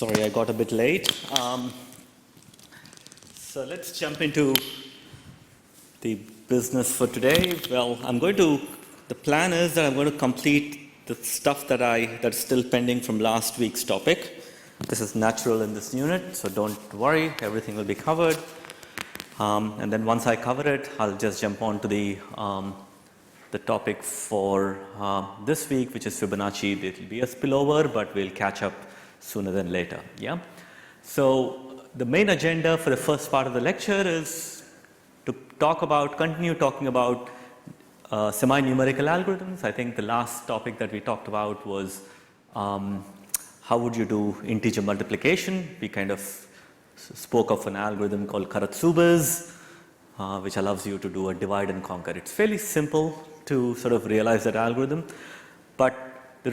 Sorry, I got a bit late. So let's jump into the business for today. Well, the plan is that I'm going to complete the stuff that's still pending from last week's topic. This is natural in this unit, so don't worry, everything will be covered. And then once I cover it, I'll just jump on to the topic for this week, which is Fibonacci. It will be a spillover, but we'll catch up sooner than later. Yeah. So the main agenda for the first part of the lecture is to continue talking about semi-numerical algorithms. I think the last topic that we talked about was how would you do integer multiplication. We kind of spoke of an algorithm called Karatsuba's, which allows you to do a divide and conquer. It's fairly simple to sort of realize that algorithm, but the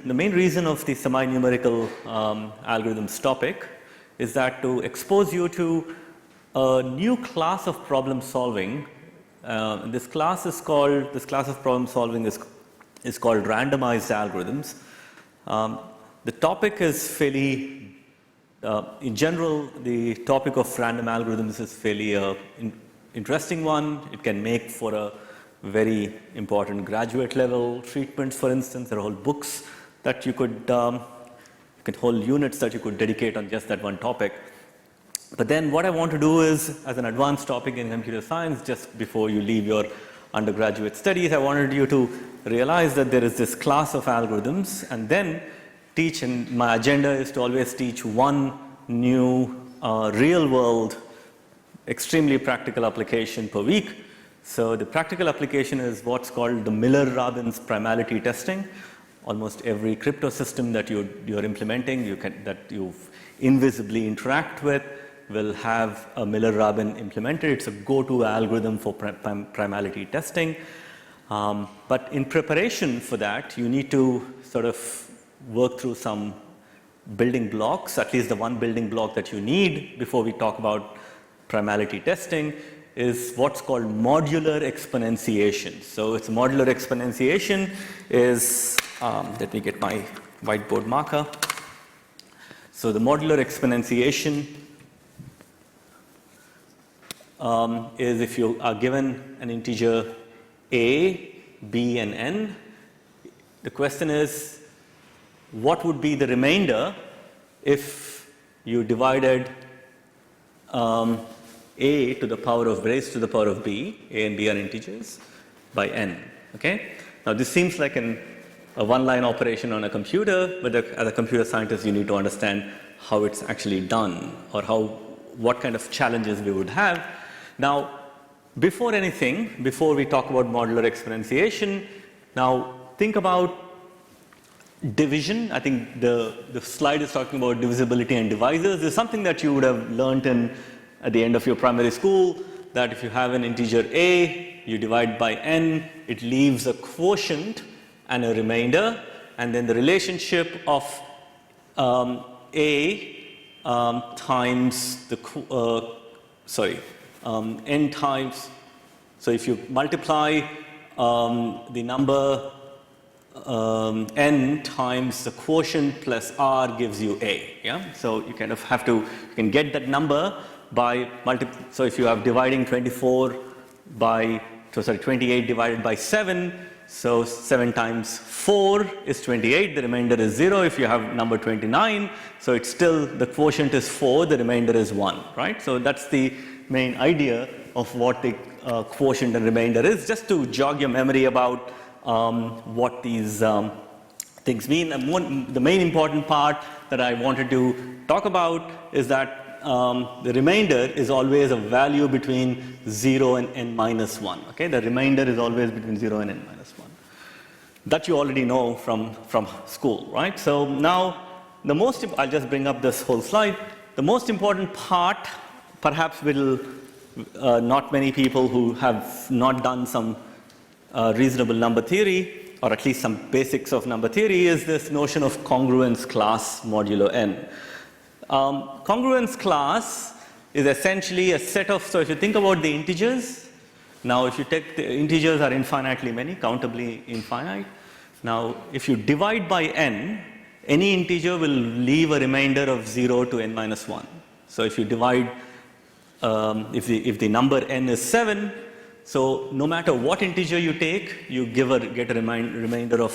main reason of the semi-numerical algorithms topic is that to expose you to a new class of problem solving. This class of problem solving is called randomized algorithms. The topic is fairly, in general, the topic of random algorithms is fairly interesting one. It can make for a very important graduate level treatments, for instance. There are whole books that you could whole units that you could dedicate on just that one topic. But then what I want to do is, as an advanced topic in computer science, just before you leave your undergraduate studies, I wanted you to realize that there is this class of algorithms, and then teach, and my agenda is to always teach one new real world, extremely practical application per week. So the practical application is what's called the Miller-Robbins primality testing. Almost every crypto system that you're implementing, that you invisibly interact with, will have a Miller-Robbin implemented. It's a go-to algorithm for primality testing. But in preparation for that, you need to sort of work through some building blocks, at least the one building block that you need before we talk about primality testing is what's called modular exponentiation. So it's modular exponentiation is, let me get my whiteboard marker. So the modular exponentiation is if you are given an integer a, b, and n, the question is what would be the remainder if you divided a to the power of raised to the power of b, a and b are integers, by n. Okay? Now this seems like a one-line operation on a computer, but as a computer scientist you need to understand how it's actually done, or what kind of challenges we would have. Now before we talk about modular exponentiation, now think about division. I think the slide is talking about divisibility and divisors. This is something that you would have learned at the end of your primary school, that if you have an integer a, you divide by n, it leaves a quotient and a remainder, and then the relationship of a times the n times. So if you multiply the number n times the quotient plus r gives you a. Yeah. So you kind of you can get that number by so if you have dividing 28 divided by 7, so 7 times 4 is 28, the remainder is 0. If you have number 29, so it's still, the quotient is 4, the remainder is 1, right? So that's the main idea of what the quotient and remainder is, just to jog your memory about what these things mean. And the main important part that I wanted to talk about is that the remainder is always a value between 0 and n minus 1. Okay, the remainder is always between 0 and n minus 1. That you already know from school, right? So now I'll just bring up this whole slide. The most important part, perhaps not many people who have not done some reasonable number theory, or at least some basics of number theory, is this notion of congruence class modulo n. Congruence class is essentially a set of, so if you think about the integers, now if you take the integers are infinitely many, countably infinite. Now if you divide by n, any integer will leave a remainder of 0 to n minus 1. So if you divide, if the number n is 7, so no matter what integer you take, you get a remainder of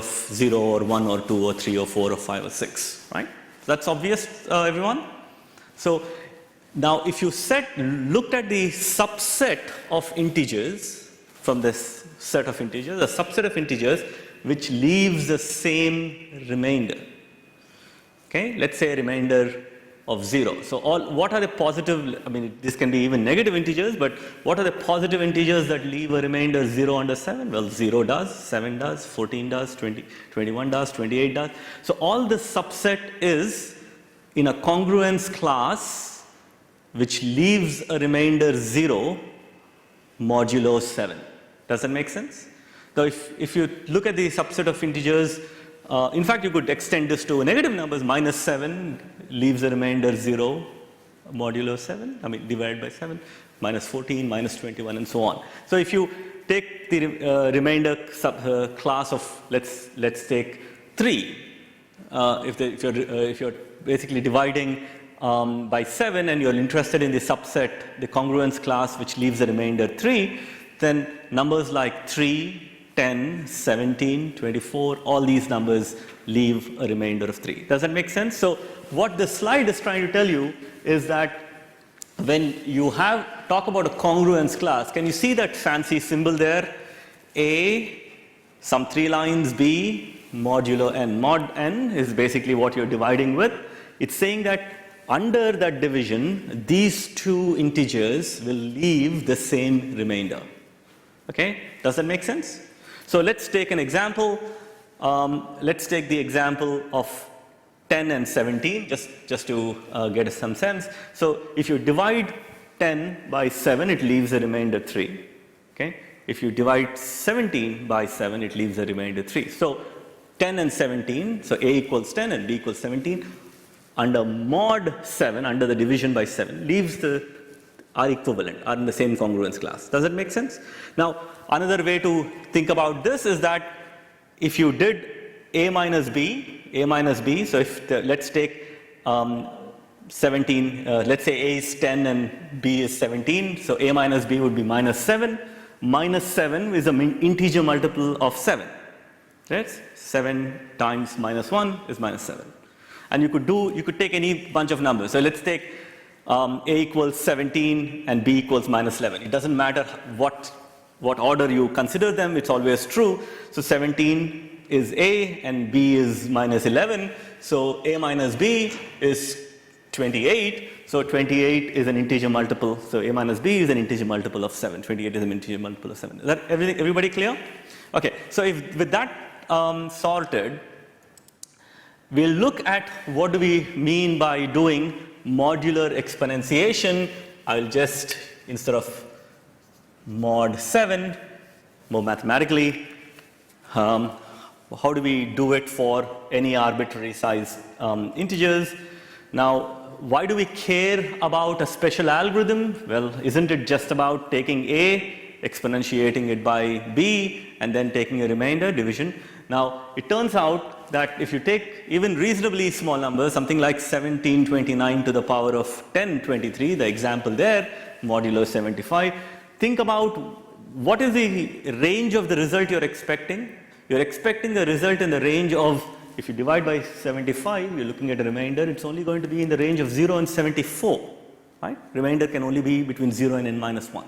0 or 1 or 2 or 3 or 4 or 5 or 6, right? That's obvious, everyone? So now if you looked at the subset of integers from this set of integers, a subset of integers which leaves the same remainder. Okay, let's say a remainder of 0. So what are the positive, I mean, this can be even negative integers, but what are the positive integers that leave a remainder 0 under 7? Well, 0 does, 7 does, 14 does, 21 does, 28 does. So all this subset is in a congruence class which leaves a remainder 0 modulo 7. Does that make sense? So if you look at the subset of integers, in fact, you could extend this to negative numbers. Minus 7 leaves a remainder 0 modulo 7, I mean divided by 7, minus 14, minus 21, and so on. So if you take the remainder class of, let's take 3, if you're basically dividing by 7 and you're interested in the subset, the congruence class which leaves a remainder 3, then numbers like 3, 10, 17, 24, all these numbers leave a remainder of 3. Does that make sense? So what this slide is trying to tell you is that when you talk about a congruence class, can you see that fancy symbol there? A, some 3 lines, B, modulo n. Mod n is basically what you're dividing with. It's saying that under that division, these 2 integers will leave the same remainder. Okay? Does that make sense? So let's take an example. Let's take the example of 10 and 17, just to get some sense. So if you divide 10 by 7, it leaves a remainder 3. Okay? If you divide 17 by 7, it leaves a remainder 3. So 10 and 17, so A equals 10 and B equals 17, under mod 7, under the division by 7, leaves are equivalent, are in the same congruence class. Does that make sense? Now, another way to think about this is that if you did A minus B, so if let's take 17, let's say A is 10 and B is 17, so A minus B would be minus 7. Minus 7 is an integer multiple of 7. Right? 7 times minus 1 is minus 7. And you could take any bunch of numbers. So let's take A equals 17 and B equals minus 11. It doesn't matter what order you consider them, it's always true. So 17 is A and B is minus 11. So A minus B is 28. So 28 is an integer multiple. So A minus B is an integer multiple of 7. 28 is an integer multiple of 7. Is that everybody clear? Okay, so with that sorted, we'll look at what do we mean by doing modular exponentiation. I'll just, instead of mod 7, more mathematically, how do we do it for any arbitrary size integers? Now, why do we care about a special algorithm? Well, isn't it just about taking A, exponentiating it by B, and then taking a remainder division? Now, it turns out that if you take even reasonably small numbers, something like 1729 to the power of 1023, the example there, modulo 75, think about what is the range of the result you're expecting. You're expecting a result in the range of, if you divide by 75, you're looking at a remainder, it's only going to be in the range of 0 and 74, right? Remainder can only be between 0 and n minus 1.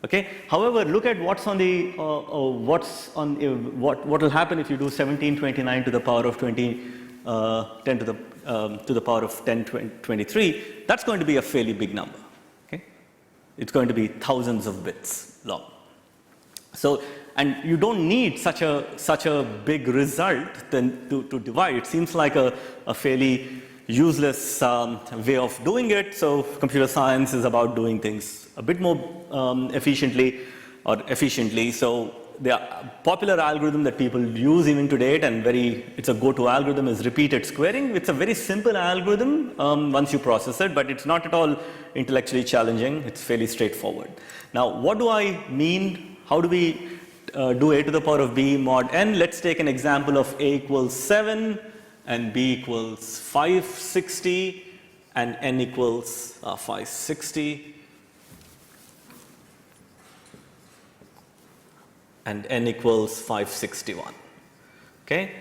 Okay. However, look at what will happen if you do 1729 to the power of 10 to the power of 1023. That's going to be a fairly big number. Okay. It's going to be thousands of bits long. So, and you don't need such a big result then to divide. It seems like a fairly useless way of doing it. So computer science is about doing things a bit more efficiently. So the popular algorithm that people use even to date, and it's a go-to algorithm, is repeated squaring. It's a very simple algorithm once you process it, but it's not at all intellectually challenging. It's fairly straightforward. Now, what do I mean? How do we do a to the power of b mod n. Let's take an example of a equals 7 and b equals 560 and n equals 560 and n equals 561. Okay.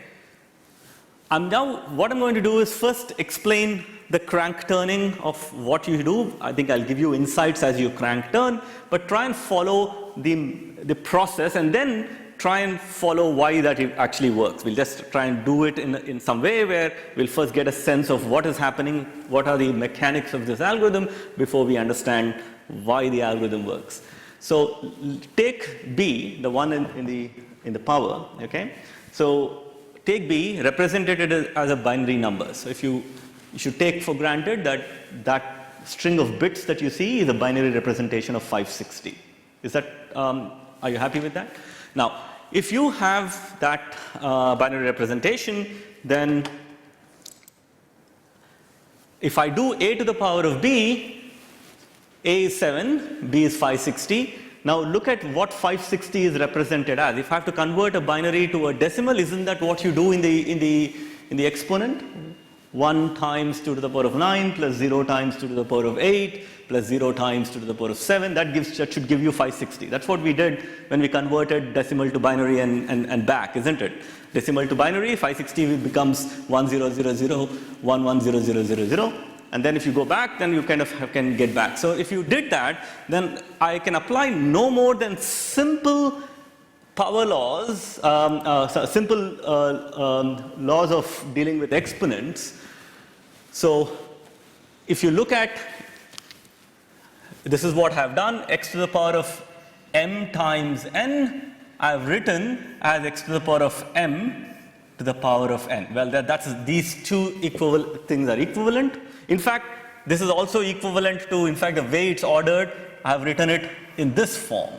And now what I'm going to do is first explain the crank turning of what you do. I think I'll give you insights as you crank turn, but try and follow the process and then try and follow why that it actually works. We'll just try and do it in some way where we'll first get a sense of what is happening, what are the mechanics of this algorithm before we understand why the algorithm works. So take B, the one in the power, okay? So take B, represent it as a binary number. So if you should take for granted that that string of bits that you see is a binary representation of 560. Is that, are you happy with that? Now, if you have that binary representation, then if I do a to the power of b, a is 7, b is 560. Now look at what 560 is represented as. If I have to convert a binary to a decimal, isn't that what you do in the exponent? 1 times 2 to the power of 9 plus 0 times 2 to the power of 8 plus 0 times 2 to the power of 7. That should give you 560. That's what we did when we converted decimal to binary and back, isn't it? Decimal to binary, 560 becomes 1000, 110000. And then if you go back, then you kind of can get back. So if you did that, then I can apply no more than simple power laws, simple laws of dealing with exponents. So if you look at, this is what I've done, x to the power of m times n, I've written as x to the power of m to the power of n. Well, these two things are equivalent. In fact, this is also equivalent to, in fact, the way it's ordered, I've written it in this form.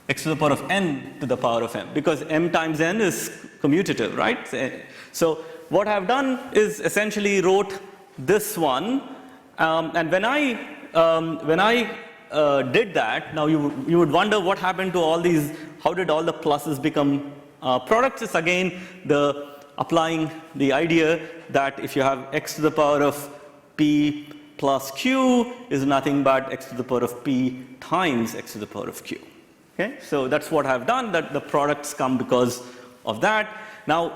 X to the power of n to the power of m, because m times n is commutative, right? So what I've done is essentially wrote this one, and when I did that, now you would wonder what happened to all these, how did all the pluses become products? Is again applying the idea that if you have x to the power of p plus q is nothing but x to the power of p times x to the power of q. Okay, so that's what I've done, that the products come because of that. Now,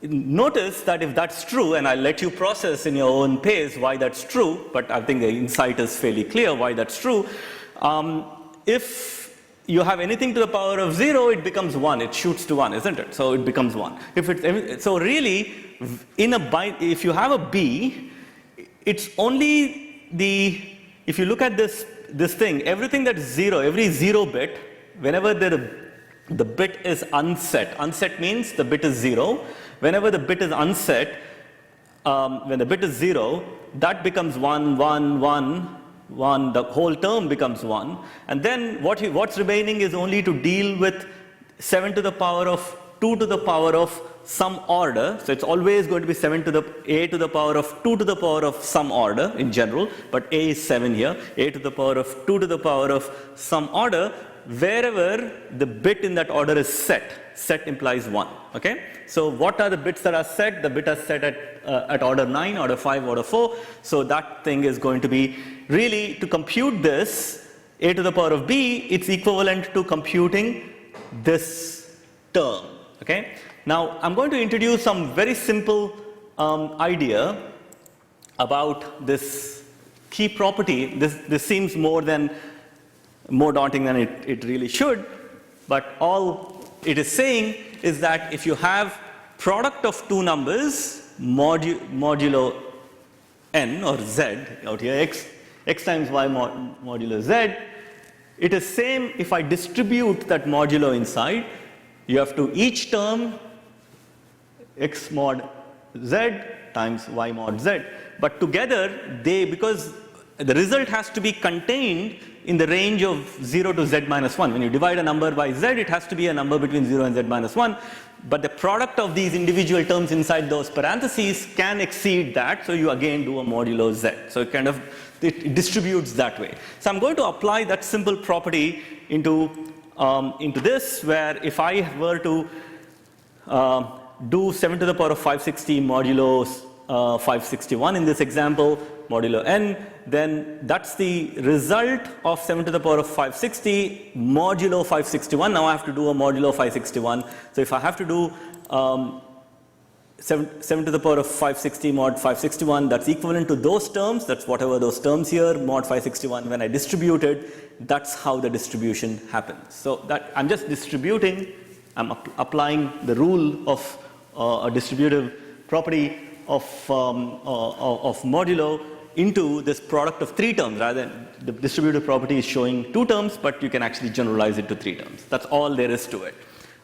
notice that if that's true, and I'll let you process in your own pace why that's true, but I think the insight is fairly clear why that's true. If you have anything to the power of 0, it becomes 1. It shoots to 1, isn't it? So it becomes 1. So really, if you have a b, it's only if you look at this thing, everything that's 0, every 0 bit, whenever the bit is unset means the bit is 0. Whenever the bit is unset, when the bit is 0, that becomes 1, 1, 1, 1, the whole term becomes 1. And then what's remaining is only to deal with 7 to the power of 2 to the power of some order. So it's always going to be a to the power of 2 to the power of some order in general, but a is 7 here, a to the power of 2 to the power of some order, wherever the bit in that order is set. Set implies 1, okay? So what are the bits that are set? The bit are set at order 9, order 5, order 4. So that thing is going to be really, to compute this, a to the power of b, it's equivalent to computing this term, okay? Now, I'm going to introduce some very simple idea about this key property. This seems more daunting than it really should, but all it is saying is that if you have product of two numbers, modulo n or z, out here x times y modulo z, it is same if I distribute that modulo inside. You have to each term x mod z times y mod z, but together because the result has to be contained in the range of 0 to z minus 1. When you divide a number by z, it has to be a number between 0 and z minus 1. But the product of these individual terms inside those parentheses can exceed that, so you again do a modulo z. So it distributes that way. So I'm going to apply that simple property into into this, where if I were to do 7 to the power of 560 modulo 561 in this example, modulo n, then that's the result of 7 to the power of 560 modulo 561. Now I have to do a modulo 561. So if I have to do 7 to the power of 560 mod 561, that's equivalent to those terms. That's whatever those terms here, mod 561. When I distribute it, that's how the distribution happens. So that I'm just distributing, I'm applying the rule of a distributive property of modulo into this product of 3 terms, rather than the distributive property is showing 2 terms, but you can actually generalize it to 3 terms. That's all there is to it.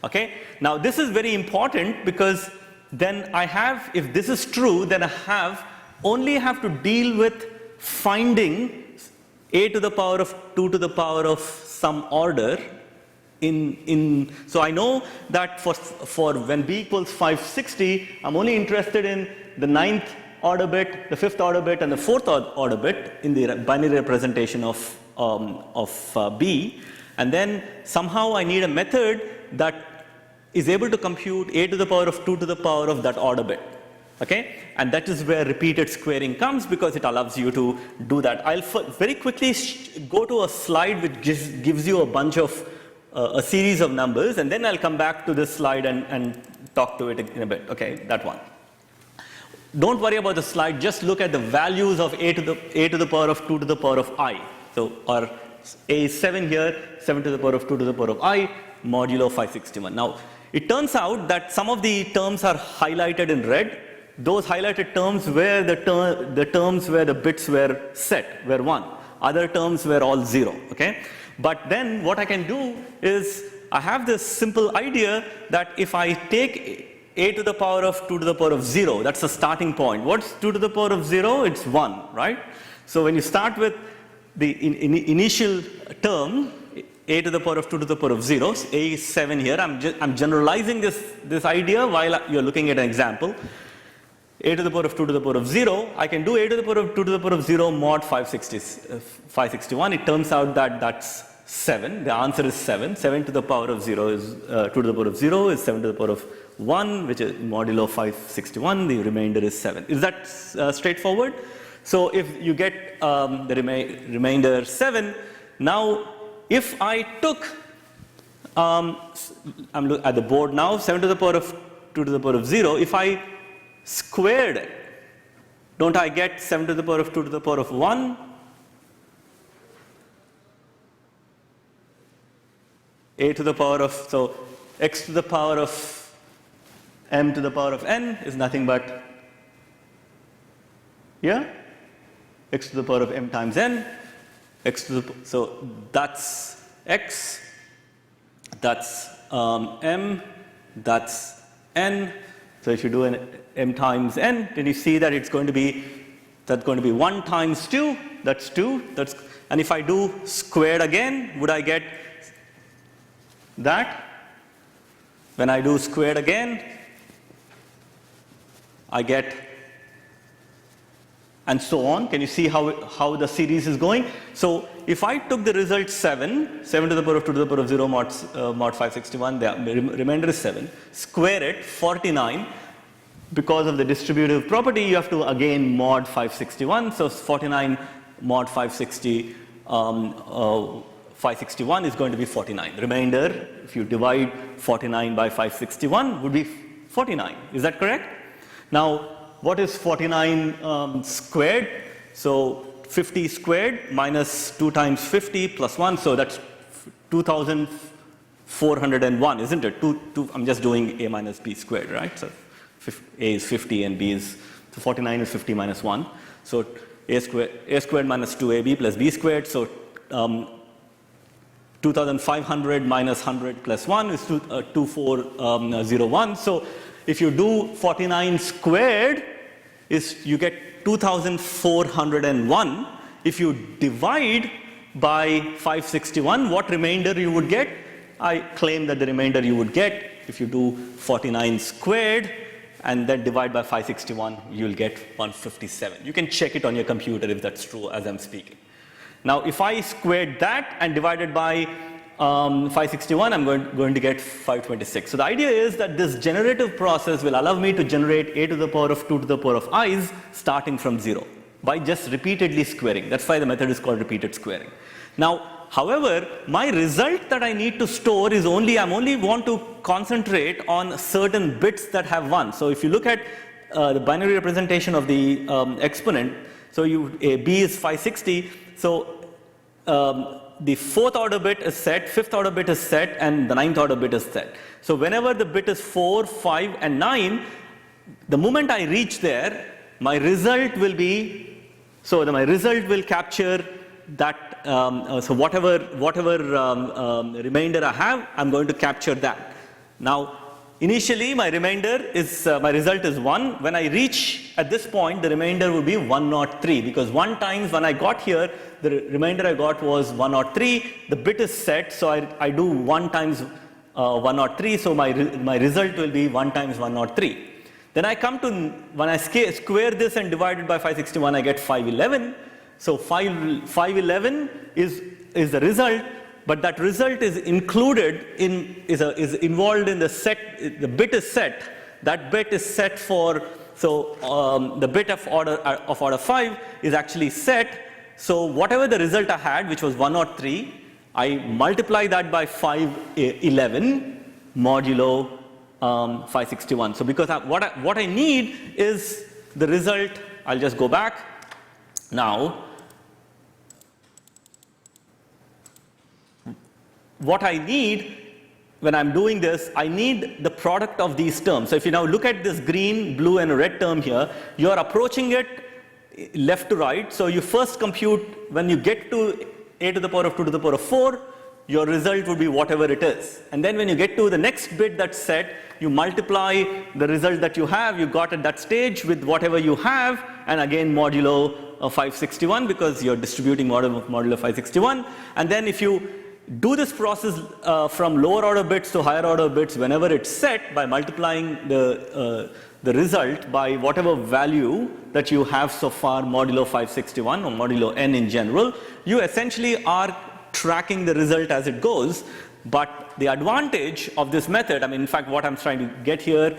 Okay? Now this is very important, because then I have, if this is true, then I only have to deal with finding a to the power of 2 to the power of some order so I know that for when b equals 560, I'm only interested in the 9th order bit, the 5th order bit, and the 4th order bit in the binary representation of b. And then somehow I need a method that is able to compute a to the power of 2 to the power of that order bit. Okay? And that is where repeated squaring comes, because it allows you to do that. I'll very quickly go to a slide which gives you a bunch of a series of numbers, and then I'll come back to this slide and talk to it in a bit. Okay, that one. Don't worry about the slide, just look at the values of a to the power of 2 to the power of I. So our a is 7 here, 7 to the power of 2 to the power of I, modulo 561. Now, it turns out that some of the terms are highlighted in red. Those highlighted terms were the terms where the bits were set, were 1. Other terms were all 0. Okay? But then what I can do is, I have this simple idea that if I take a to the power of 2 to the power of 0, that's the starting point. What's 2 to the power of 0? It's 1, right? So when you start with the initial term, a to the power of 2 to the power of 0, so a is 7 here. I'm generalizing this idea while you're looking at an example. A to the power of 2 to the power of 0, I can do a to the power of 2 to the power of 0 mod 561. It turns out that that's 7. The answer is 7. 7 to the power of 0 is 2 to the power of 0 is 7 to the power of 1, which is modulo 561. The remainder is 7. Is that straightforward? So if you get the remainder 7, now if I took, I'm at the board now, 7 to the power of 2 to the power of 0, if I squared it, don't I get 7 to the power of 2 to the power of 1? A to the power of, so x to the power of m to the power of n is nothing but, yeah, x to the power of m times n, x to the, so that's x, that's m, that's n. So if you do an m times n, then you see that it's going to be, that's going to be 1 times 2, that's 2, and if I do squared again, would I get that? When I do squared again, I get, and so on. Can you see how the series is going? So if I took the result 7 to the power of 2 to the power of 0 mod 561, the remainder is 7, square it, 49. Because of the distributive property, you have to again mod 561. So 49 mod 560, 561 is going to be 49. Remainder, if you divide 49 by 561, would be 49. Is that correct? Now, what is 49 squared? So 50 squared minus 2 times 50 plus 1. So that's 2,401, isn't it? I'm just doing a minus b squared, right? So a is 50 and b is, so 49 is 50 minus 1. So a squared minus 2ab plus b squared. So 2,500 minus 100 plus 1 is 2401. So if you do 49 squared, you get 2,401. If you divide by 561, what remainder you would get? I claim that the remainder you would get, if you do 49 squared and then divide by 561, you'll get 157. You can check it on your computer if that's true as I'm speaking. Now, if I squared that and divided by 561, I'm going to get 526. So the idea is that this generative process will allow me to generate a to the power of 2 to the power of i's starting from 0 by just repeatedly squaring. That's why the method is called repeated squaring. Now, however, my result that I need to store is I'm only want to concentrate on certain bits that have 1. So if you look at the binary representation of the exponent, so b is 560, so the 4th order bit is set, 5th order bit is set, and the 9th order bit is set. So whenever the bit is 4, 5, and 9, the moment I reach there, my result will be, my result will capture that, so whatever remainder I have, I'm going to capture that. Now, initially my remainder is, my result is 1. When I reach at this point, the remainder will be 103, because 1 times when I got here, the remainder I got was 103. The bit is set, so I do 1 times 103, so my result will be 1 times 103. Then I come to, when I square this and divide it by 561, I get 511. So 511 is the result, but that result is included is involved in the set. The bit is set. That bit is set for, so the bit of order 5 is actually set. So whatever the result I had, which was 103, I multiply that by 511 modulo 561. So because what I need is the result. I'll just go back now. What I need when I'm doing this, I need the product of these terms. So if you now look at this green, blue, and red term here, you're approaching it left to right. So you first compute, when you get to a to the power of 2 to the power of 4, your result would be whatever it is. And then when you get to the next bit that's set, you multiply the result that you have, you got at that stage with whatever you have, and again modulo 561, because you're distributing modulo 561. And then if you do this process from lower order bits to higher order bits, whenever it's set, by multiplying the result by whatever value that you have so far, modulo 561 or modulo n in general, you essentially are tracking the result as it goes. But the advantage of this method, I mean, in fact, what I'm trying to get here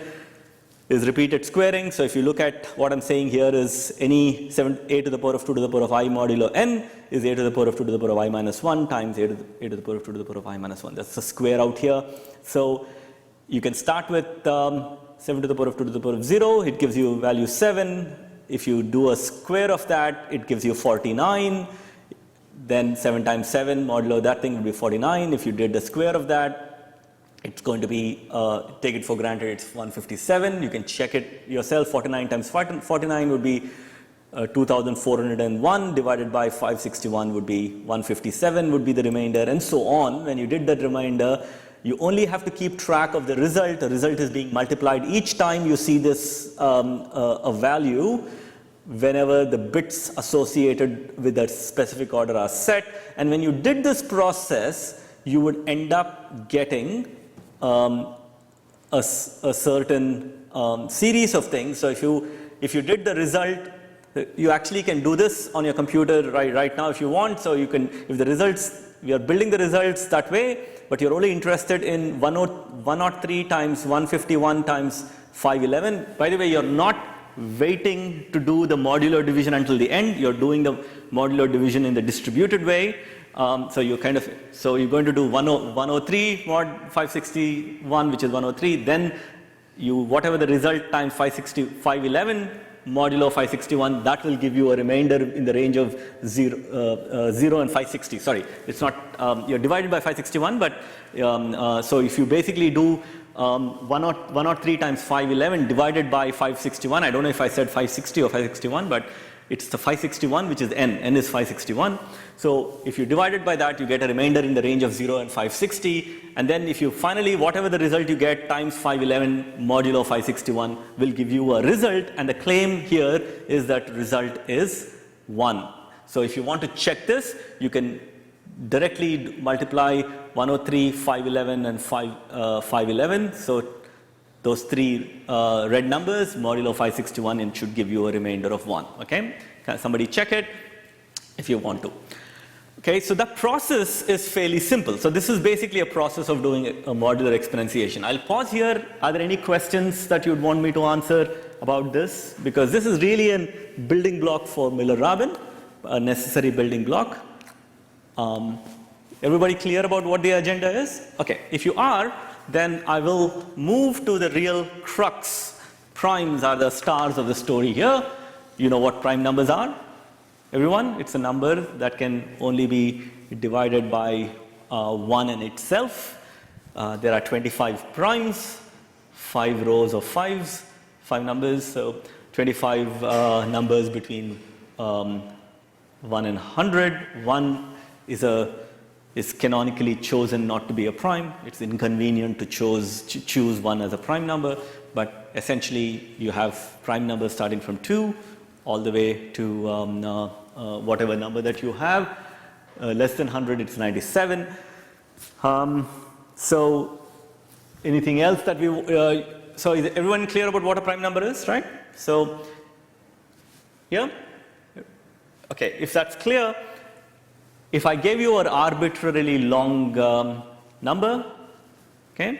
is repeated squaring. So if you look at what I'm saying here is any a to the power of 2 to the power of i modulo n is a to the power of 2 to the power of i minus 1 times a to the power of 2 to the power of i minus 1. That's the square out here. So you can start with 7 to the power of 2 to the power of 0. It gives you value 7. If you do a square of that, it gives you 49. Then 7 times 7 modulo that thing will be 49. If you did the square of that, it's going to be, take it for granted, it's 157. You can check it yourself. 49 times 49 would be 2,401 divided by 561 would be 157 would be the remainder, and so on. When you did that remainder, you only have to keep track of the result. The result is being multiplied each time you see this a value, whenever the bits associated with that specific order are set. And when you did this process, you would end up getting a certain series of things. So if you did the result, you actually can do this on your computer right now if you want. So you can, if the results, we are building the results that way, but you're only interested in 103 times 151 times 511. By the way, you're not waiting to do the modular division until the end. You're doing the modular division in the distributed way. So you're going to do 103 mod 561, which is 103. Then whatever the result times 511 modulo 561, that will give you a remainder in the range of 0 and 560. Sorry, it's not, you're divided by 561, but so if you basically do 103 times 511 divided by 561, I don't know if I said 560 or 561, but it's the 561, which is n is 561. So if you divide it by that, you get a remainder in the range of 0 and 560. And then if you finally, whatever the result you get times 511 modulo 561 will give you a result. And the claim here is that result is 1. So if you want to check this, you can directly multiply 103, 511, and 511. So those three red numbers, modulo 561, it should give you a remainder of 1. Okay? Can somebody check it if you want to? Okay, so that process is fairly simple. So this is basically a process of doing a modular exponentiation. I'll pause here. Are there any questions that you'd want me to answer about this? Because this is really a building block for Miller-Rabin, a necessary building block. Everybody clear about what the agenda is? Okay, if you are, then I will move to the real crux. Primes are the stars of the story here. You know what prime numbers are? Everyone, it's a number that can only be divided by 1 in itself. There are 25 primes, 5 rows of 5s, 5 numbers, so 25 numbers between 1 and 100. 1 is canonically chosen not to be a prime. It's inconvenient to choose 1 as a prime number, but essentially you have prime numbers starting from 2 all the way to whatever number that you have. Less than 100, it's 97. So anything else that we, so is everyone clear about what a prime number is, right? So, yeah? Okay, if that's clear, if I gave you an arbitrarily long number, okay,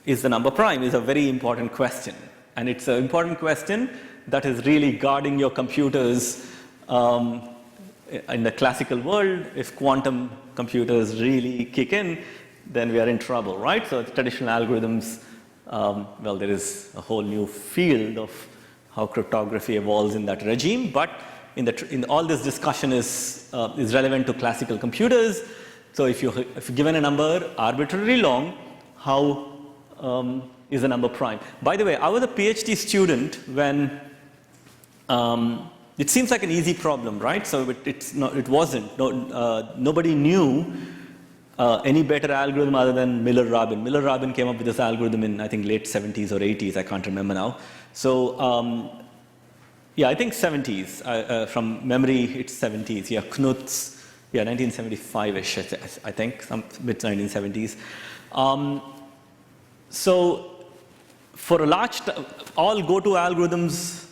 is the number prime is a very important question. And it's an important question that is really guarding your computers in the classical world. If quantum computers really kick in, then we are in trouble, right? So traditional algorithms, well, there is a whole new field of how cryptography evolves in that regime, but in all this discussion is relevant to classical computers. So if you're given a number arbitrarily long, how is the number prime? By the way, I was a PhD student when it seems like an easy problem, right? So it wasn't. Nobody knew any better algorithm other than Miller-Rabin. Miller-Rabin came up with this algorithm in, I think, late 70s or 80s. I can't remember now. So yeah, I think 70s. From memory, it's 70s. Yeah, Knud's, yeah, 1975-ish, I think, mid-1970s. So for a large, all go-to algorithms,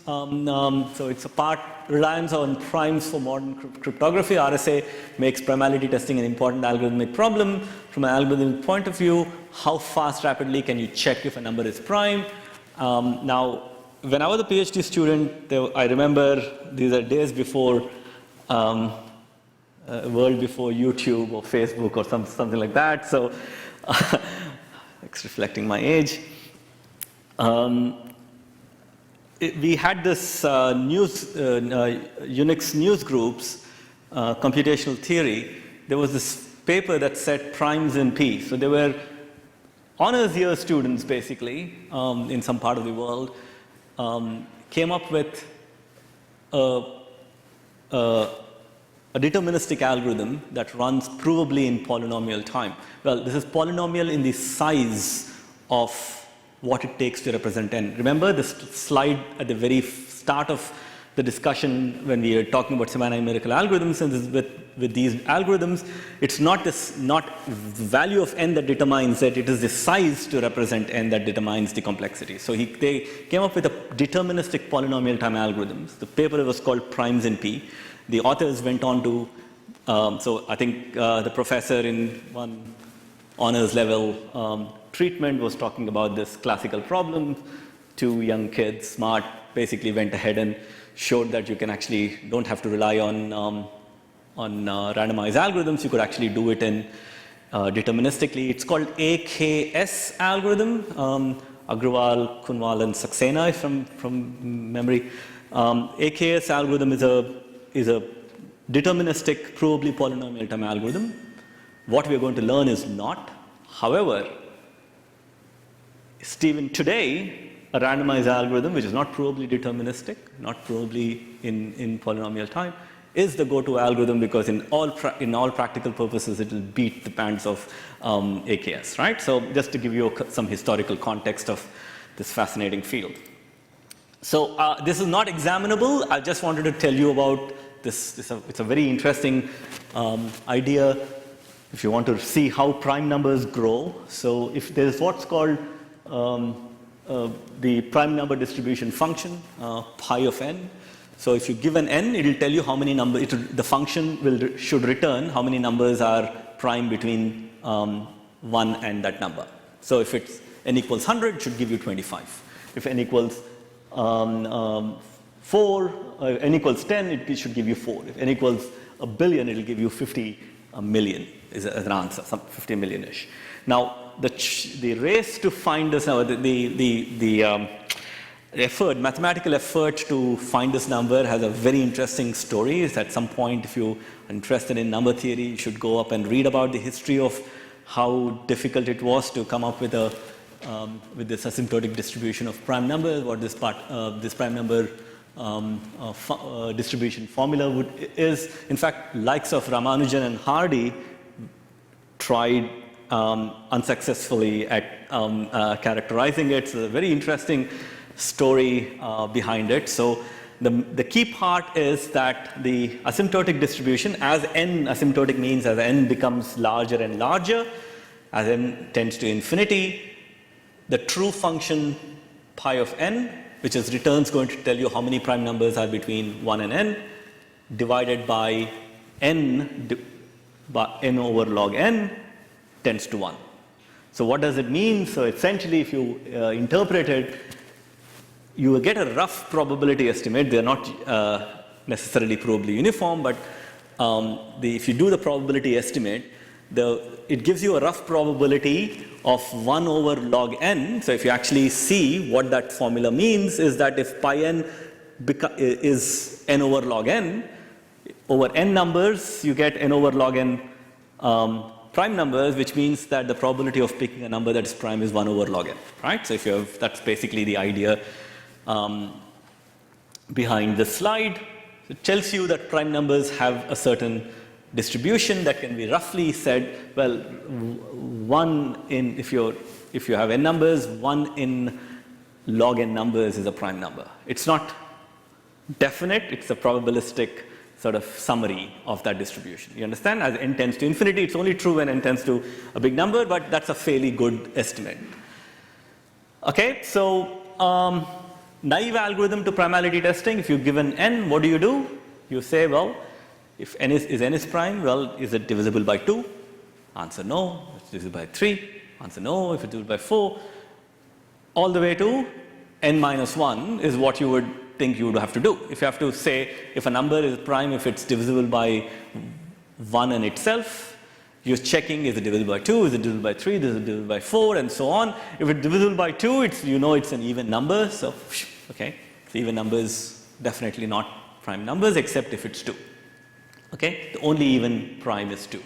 so it's a part reliance on primes for modern cryptography. RSA makes primality testing an important algorithmic problem. From an algorithmic point of view, how fast, rapidly can you check if a number is prime? Now, when I was a PhD student, I remember these are days before, a world before YouTube or Facebook or something like that. So it's reflecting my age. We had this Unix news groups, computational theory. There was this paper that said primes in P. So there were honors year students, basically, in some part of the world, came up with a deterministic algorithm that runs provably in polynomial time. Well, this is polynomial in the size of what it takes to represent n. Remember this slide at the very start of the discussion when we were talking about semi-numerical algorithms, and with these algorithms, it's not value of n that determines it, it is the size to represent n that determines the complexity. So they came up with a deterministic polynomial time algorithms. The paper was called Primes in P. The authors went on to, so I think the professor in one honors level treatment was talking about this classical problem. 2 young kids, smart, basically went ahead and showed that you can actually don't have to rely on randomized algorithms. You could actually do it in deterministically. It's called AKS algorithm. Agrawal, Kunwal, and Saxena from memory. AKS algorithm is a deterministic, provably polynomial time algorithm. What we are going to learn is not. However, Stephen, today, a randomized algorithm, which is not provably deterministic, not provably in polynomial time, is the go-to algorithm because in all practical purposes, it will beat the bands of AKS, right? So just to give you some historical context of this fascinating field. So this is not examinable. I just wanted to tell you about this. It's a very interesting idea if you want to see how prime numbers grow. So if there's what's called the prime number distribution function, pi of n. So if you give an n, it will tell you how many numbers, the function should return how many numbers are prime between 1 and that number. So if it's n equals 100, it should give you 25. If n equals 4, n equals 10, it should give you 4. If n equals a billion, it will give you 50 million is an answer, some 50 million-ish. Now, the race to find this number, the mathematical effort to find this number has a very interesting story. It's at some point, if you're interested in number theory, you should go up and read about the history of how difficult it was to come up with this asymptotic distribution of prime numbers, what this prime number distribution formula is. In fact, likes of Ramanujan and Hardy tried unsuccessfully at characterizing it. So a very interesting story behind it. So the key part is that the asymptotic distribution, as n, asymptotic means as n becomes larger and larger, as n tends to infinity, the true function pi of n, which is returns going to tell you how many prime numbers are between 1 and n, divided by n over log n, tends to 1. So what does it mean? So essentially, if you interpret it, you will get a rough probability estimate. They are not necessarily probably uniform, but if you do the probability estimate, it gives you a rough probability of 1 over log n. So if you actually see what that formula means, is that if pi n is n over log n, over n numbers, you get n over log n prime numbers, which means that the probability of picking a number that is prime is 1 over log n, right? So if you have, that's basically the idea behind this slide. It tells you that prime numbers have a certain distribution that can be roughly said, well, 1 in, if you have n numbers, 1 in log n numbers is a prime number. It's not definite, it's a probabilistic sort of summary of that distribution. You understand? As n tends to infinity, it's only true when n tends to a big number, but that's a fairly good estimate. Okay, so naive algorithm to primality testing, if you're given n, what do? You say, well, if n is prime, well, is it divisible by 2? Answer no. It's divisible by 3. Answer no. If it's divisible by 4, all the way to n minus 1 is what you would think you would have to do. If you have to say if a number is prime, if it's divisible by 1 in itself, you're checking is it divisible by 2, is it divisible by 3, is it divisible by 4, and so on. If it's divisible by 2, it's an even number. So, okay, the even number is definitely not prime numbers except if it's 2. Okay, the only even prime is 2.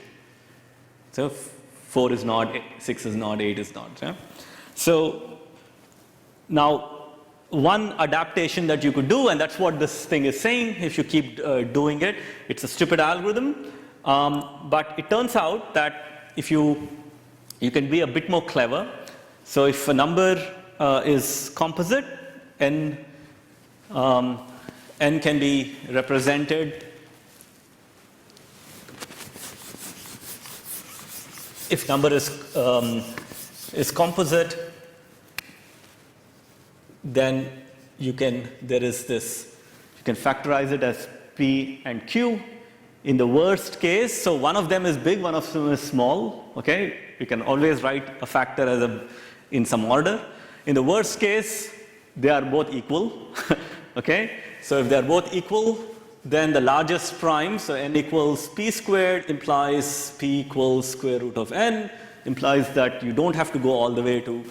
So 4 is not, 6 is not, 8 is not. Yeah? So now one adaptation that you could do, and that's what this thing is saying, if you keep doing it, it's a stupid algorithm, but it turns out that if you can be a bit more clever. So if a number is composite, n can be represented. If number is composite, then you can factorize it as p and q. In the worst case, so one of them is big, one of them is small. Okay, you can always write a factor as in some order. In the worst case, they are both equal. Okay, so if they are both equal, then the largest prime, so n equals p squared, implies p equals square root of n, implies that you don't have to go all the way to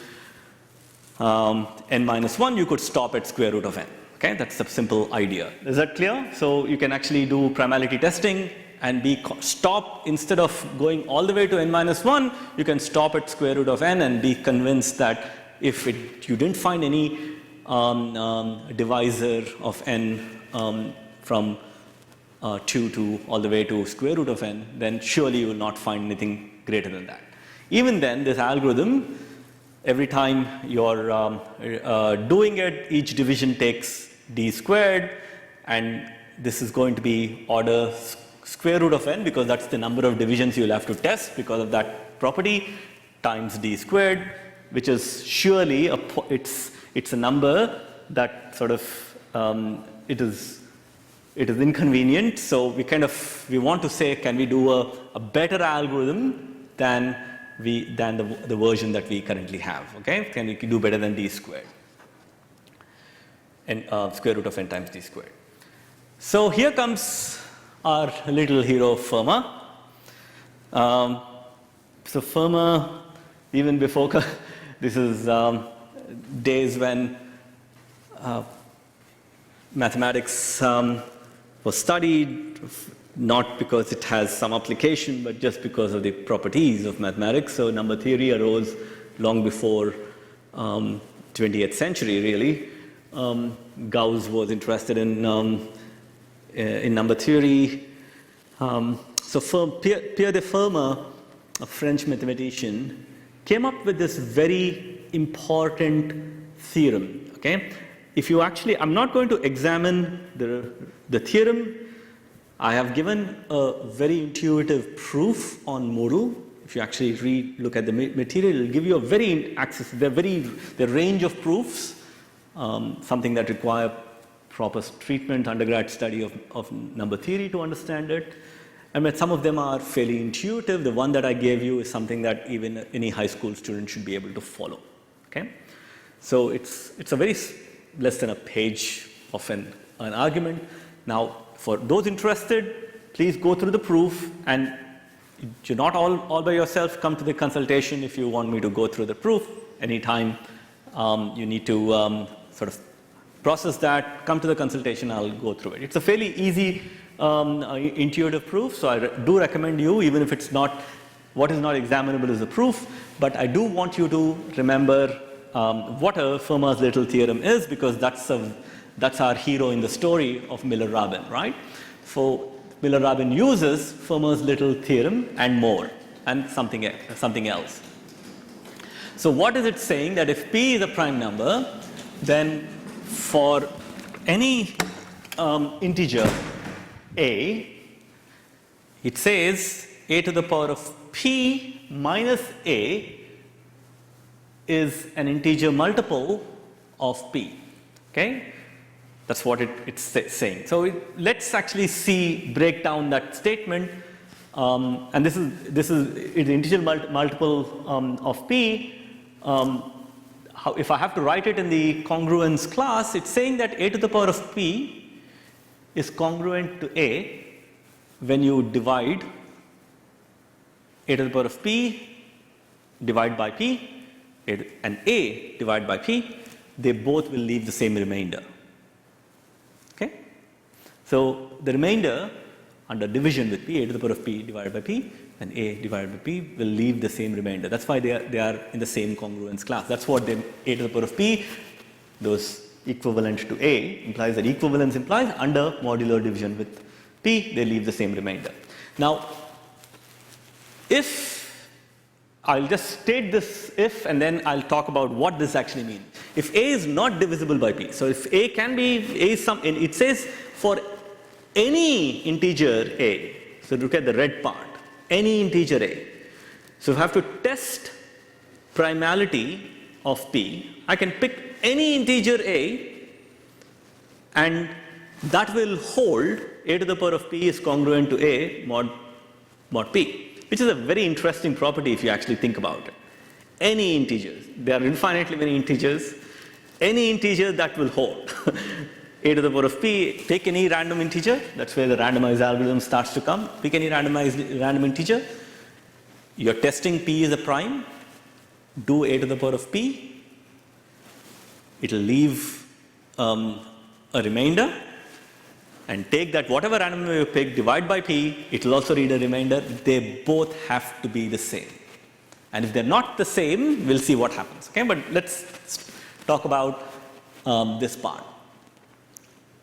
n minus 1, you could stop at square root of n. Okay, that's a simple idea. Is that clear? So you can actually do primality testing and stop, instead of going all the way to n minus 1, you can stop at square root of n and be convinced that if you didn't find any divisor of n from 2 to all the way to square root of n, then surely you will not find anything greater than that. Even then, this algorithm, every time you're doing it, each division takes d squared, and this is going to be order square root of n, because that's the number of divisions you'll have to test because of that property, times d squared, which is surely it's a number that sort of it is it is inconvenient. So we want to say, can we do a better algorithm than the version that we currently have? Okay, can we do better than d squared, and square root of n times d squared. So here comes our little hero Fermat. So Fermat, even before this is days when mathematics was studied, not because it has some application, but just because of the properties of mathematics. So number theory arose long before 20th century, really. Gauss was interested in number theory. So Pierre de Fermat, a French mathematician, came up with this very important theorem. Okay, if you actually, I'm not going to examine the theorem. I have given a very intuitive proof on modal. If you actually look at the material, it will give you a very the range of proofs, something that require proper treatment, undergrad study of number theory to understand it. I mean, some of them are fairly intuitive. The one that I gave you is something that even any high school student should be able to follow. Okay, so it's a very less than a page of an argument. Now, for those interested, please go through the proof, and you're not all by yourself. Come to the consultation if you want me to go through the proof. Anytime you need to sort of process that, come to the consultation, I'll go through it. It's a fairly easy intuitive proof, so I do recommend you, even if it's not, what is not examinable is the proof, but I do want you to remember what a Fermat's little theorem is, because that's our hero in the story of Miller-Rabin, right? So Miller-Rabin uses Fermat's little theorem and more, and something else. So what is it saying? That if P is a prime number, then for any integer a, it says a to the power of p minus a is an integer multiple of p. Okay, that's what it's saying. So let's actually break down that statement. And this is an integer multiple of p. If I have to write it in the congruence class, it's saying that a to the power of p is congruent to a when you divide a to the power of p divide by p and a divide by p. They both will leave the same remainder. Okay, so the remainder under division with p, a to the power of p divided by p and a divided by p will leave the same remainder. That's why they are in the same congruence class. That's what a to the power of p, those equivalent to a, implies that equivalence implies under modular division with p, they leave the same remainder. Now, if I'll just state this if, and then I'll talk about what this actually means. If a is not divisible by p, so if a can be, it says for any integer a, so look at the red part, any integer a. So if I have to test primality of p, I can pick any integer a, and that will hold a to the power of p is congruent to a mod p, which is a very interesting property if you actually think about it. Any integers, there are infinitely many integers, any integer that will hold a to the power of p, take any random integer, that's where the randomized algorithm starts to come, pick any random integer, you're testing p is a prime, do a to the power of p, it will leave a remainder, and take that whatever random number you pick, divide by p, it will also read a remainder. They both have to be the same. And if they're not the same, we'll see what happens. Okay, but let's talk about this part.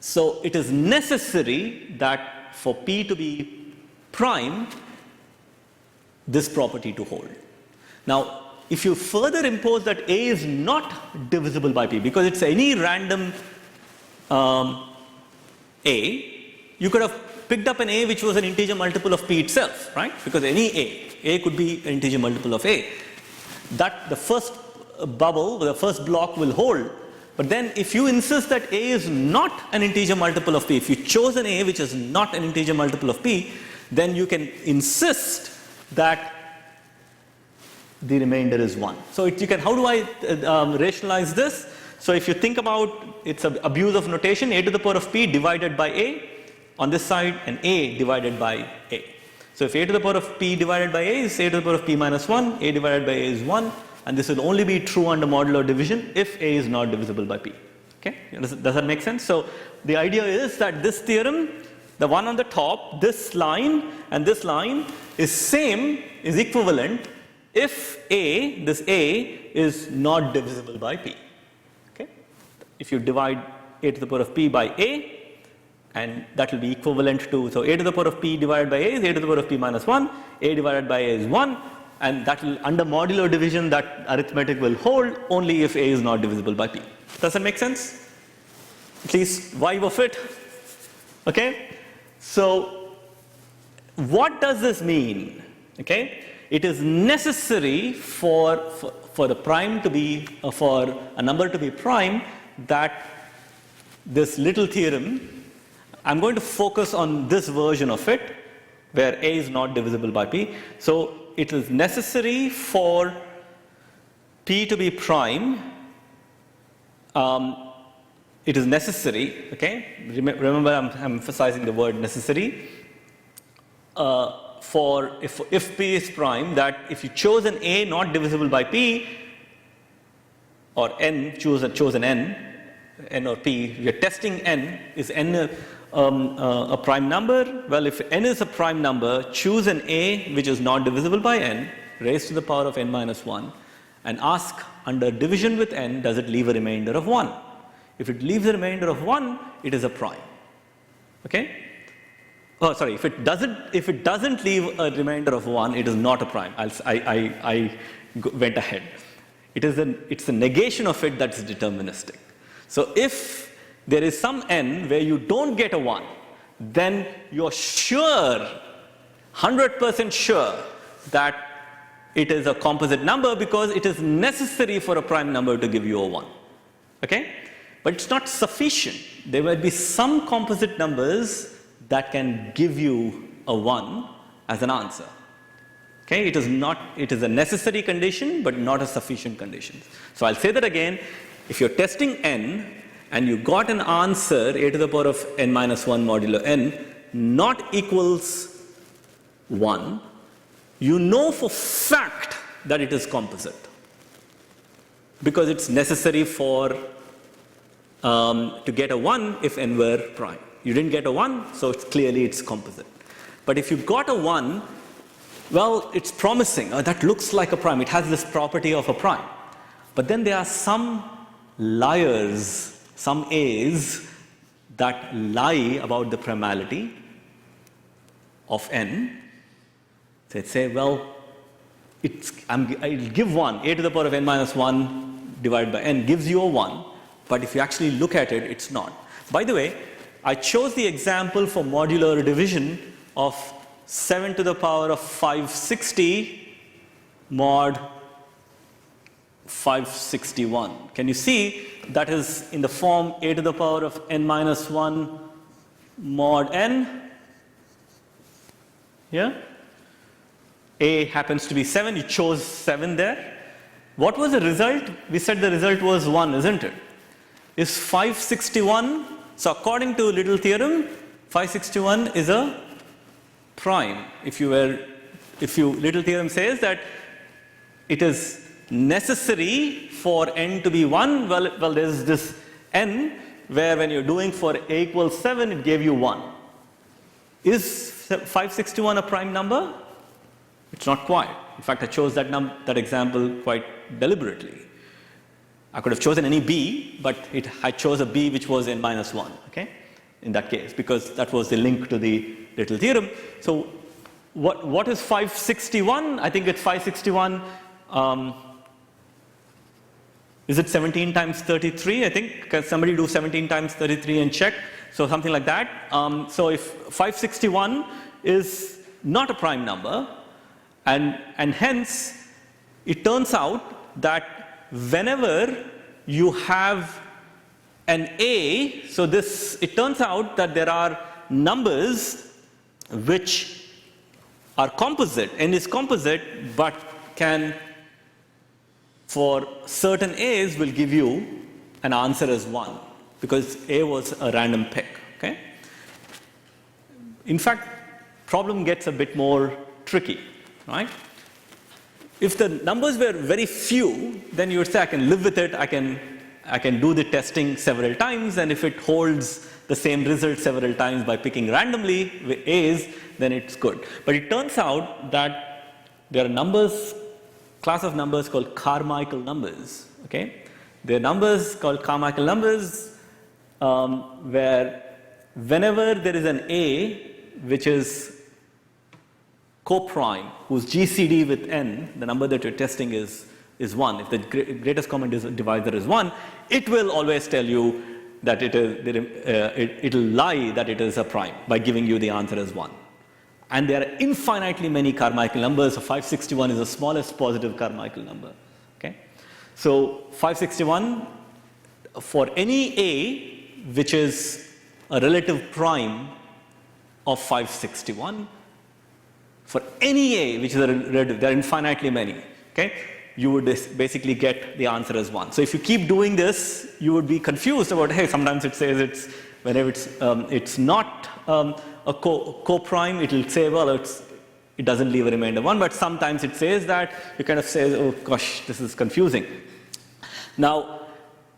So it is necessary that for p to be prime, this property to hold. Now, if you further impose that a is not divisible by p, because it's any random a, you could have picked up an a which was an integer multiple of p itself, right? Because any a could be an integer multiple of a. That the first bubble, the first block will hold, But then if you insist that A is not an integer multiple of P, if you chose an A which is not an integer multiple of P, then you can insist that the remainder is 1. So you can, how do I rationalize this? So if you think about, it's an abuse of notation, A to the power of P divided by A on this side and A divided by A. So if A to the power of P divided by A is A to the power of P minus 1, A divided by A is 1, and this will only be true under modular division if A is not divisible by P. Okay? Does that make sense? So the idea is that this theorem, the one on the top, this line and this line is equivalent if A, this A is not divisible by P. Okay? If you divide A to the power of P by A, and that will be equivalent to, so A to the power of P divided by A is A to the power of P minus 1, A divided by A is 1, and that will, under modular division, that arithmetic will hold only if A is not divisible by P. Does that make sense? At least vibe of it? Okay? So, what does this mean? Okay? It is necessary for the prime to be, for a number to be prime, that this little theorem, I'm going to focus on this version of it, where A is not divisible by P. So it is necessary for P to be prime. It is necessary, okay? Remember, I'm emphasizing the word necessary. For if P is prime, that if you chose an A not divisible by P, or N, choose an N or P, you're testing N, is N a prime number? Well, if N is a prime number, choose an A which is not divisible by N, raised to the power of N minus 1, and ask under division with N, does it leave a remainder of 1? If it leaves a remainder of 1, it is a prime. Okay? Oh, sorry, if it doesn't leave a remainder of 1, it is not a prime. I went ahead. It's a negation of it that's deterministic. So if there is some N where you don't get a 1, then you're sure, 100% sure, that it is a composite number because it is necessary for a prime number to give you a 1. Okay? But it's not sufficient. There will be some composite numbers that can give you a 1 as an answer. Okay? It is a necessary condition, but not a sufficient condition. So I'll say that again. If you're testing N, and you got an answer, A to the power of N minus 1 modulo N, not equals 1, you know for fact that it is composite. Because it's necessary for, to get a 1 if N were prime. You didn't get a 1, so clearly it's composite. But if you got a 1, well, it's promising. That looks like a prime. It has this property of a prime. But then there are some liars, some A's that lie about the primality of N. So say, well, I'll give 1, A to the power of N minus 1 divided by N gives you a 1, but if you actually look at it, it's not. By the way, I chose the example for modular division of 7 to the power of 560 mod 561. Can you see that is in the form A to the power of N minus 1 mod N? Yeah? A happens to be 7. You chose 7 there. What was the result? We said the result was 1, isn't it? Is 561, so according to little theorem, 561 is a prime. Little theorem says that it is necessary for N to be 1, well there's this N where when you're doing for A equals 7, it gave you 1. Is 561 a prime number? It's not quite. In fact, I chose that example quite deliberately. I could have chosen any B, but I chose a B which was N minus 1, okay? In that case, because that was the link to the little theorem. So what is 561? I think it's 561, is it 17 times 33? I think, can somebody do 17 times 33 and check? So something like that. So if 561 is not a prime number, and hence it turns out that whenever you have an A, so it turns out that there are numbers which are composite, n is composite, but can, for certain A's, will give you an answer as 1, because A was a random pick, okay? In fact, problem gets a bit more tricky, right? If the numbers were very few, then you would say, I can live with it, I can do the testing several times, and if it holds the same result several times by picking randomly with A's, then it's good. But it turns out that there are numbers, class of numbers called Carmichael numbers, okay? There are numbers called Carmichael numbers where whenever there is an A which is coprime, whose GCD with n, the number that you're testing is 1. If the greatest common divisor is 1, it will always tell you that it'll lie that it is a prime by giving you the answer as 1. And there are infinitely many Carmichael numbers, so 561 is the smallest positive Carmichael number, okay? So 561, for any A which is a relative prime of 561, for any A which is a relative, there are infinitely many, okay? You would basically get the answer as 1. So if you keep doing this, you would be confused about, hey, sometimes it says whenever it's not a co-prime, it will say, well, it doesn't leave a remainder 1, but sometimes it says that, you kind of say, oh gosh, this is confusing. Now,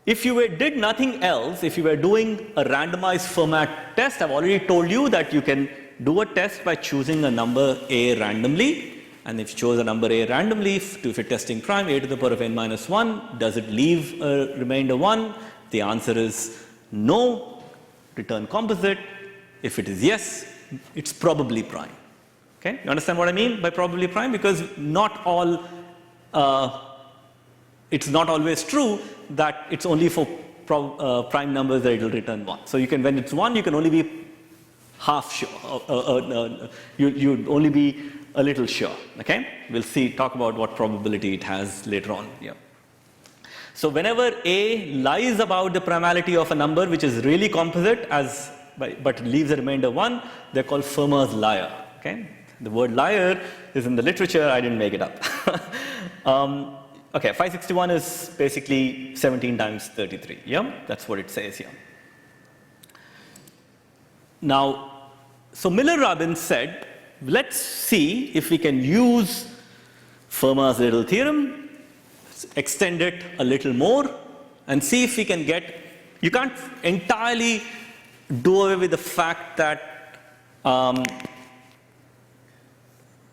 if you did nothing else, if you were doing a randomized format test, I've already told you that you can do a test by choosing a number A randomly. And if you chose a number A randomly, if you're testing prime, A to the power of n minus 1, does it leave a remainder 1? The answer is no, return composite. If it is yes, it's probably prime. Okay, you understand what I mean by probably prime? Because not all, it's not always true that it's only for prime numbers that it will return 1. So you can, when it's 1, you can only be half sure. You'd only be a little sure, okay? We'll talk about what probability it has later on. Yeah. So whenever A lies about the primality of a number which is really composite but leaves a remainder 1, they're called Fermat's liar, okay? The word liar is in the literature, I didn't make it up. Okay, 561 is basically 17 times 33, yeah? That's what it says here. Now, so Miller-Robbins said, let's see if we can use Fermat's little theorem, extend it a little more, and see if we can get, you can't entirely do away with the fact that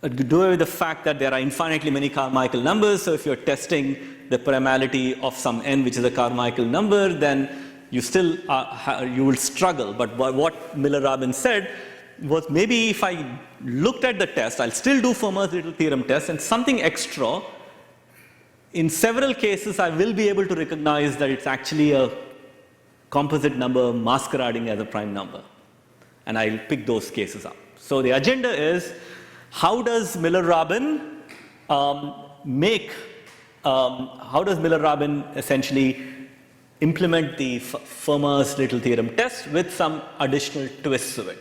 there are infinitely many Carmichael numbers. So if you're testing the primality of some n which is a Carmichael number, then you still you will struggle. But what Miller-Robbins said was, maybe if I looked at the test, I'll still do Fermat's little theorem test, and something extra, in several cases I will be able to recognize that it's actually a composite number masquerading as a prime number. And I'll pick those cases up. So the agenda is, how does Miller-Robbins essentially implement the Fermat's little theorem test with some additional twists to it?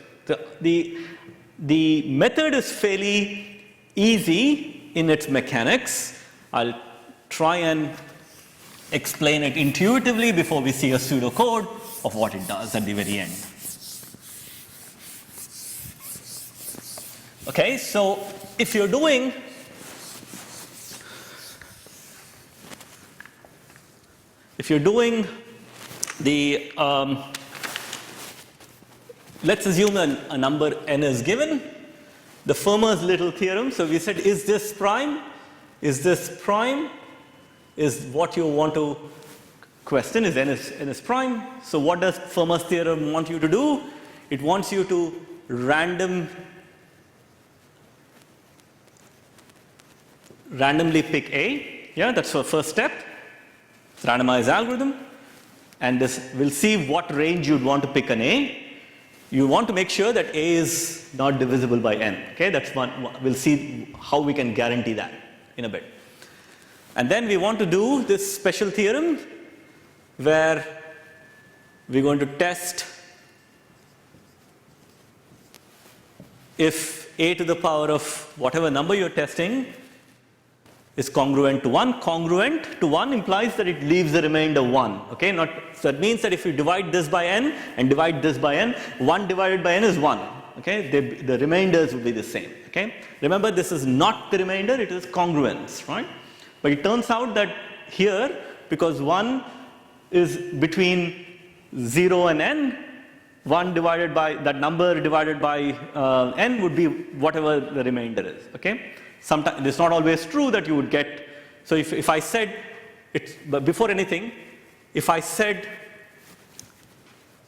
The method is fairly easy in its mechanics. I'll try and explain it intuitively before we see a pseudocode of what it does at the very end. Okay, so if you're doing the let's assume a number n is given, the Fermat's little theorem. So we said, is this prime? Is this prime? Is what you want to question, is n is prime. So what does Fermat's theorem want you to do? It wants you to randomly pick A. Yeah, that's the first step. It's a randomized algorithm. And this will see what range you'd want to pick an A. You want to make sure that A is not divisible by n. Okay, that's one. We'll see how we can guarantee that in a bit. And then we want to do this special theorem where we're going to test if a to the power of whatever number you're testing is congruent to 1. Congruent to 1 implies that it leaves the remainder 1. Okay? So that means that if you divide this by n and divide this by n, 1 divided by n is 1. Okay? The remainders will be the same. Okay? Remember, this is not the remainder, it is congruence, right? But it turns out that here, because 1 is between 0 and n, 1 divided by, that number divided by n would be whatever the remainder is. Okay? Sometimes it's not always true that you would get. So if I said, but before anything, if I said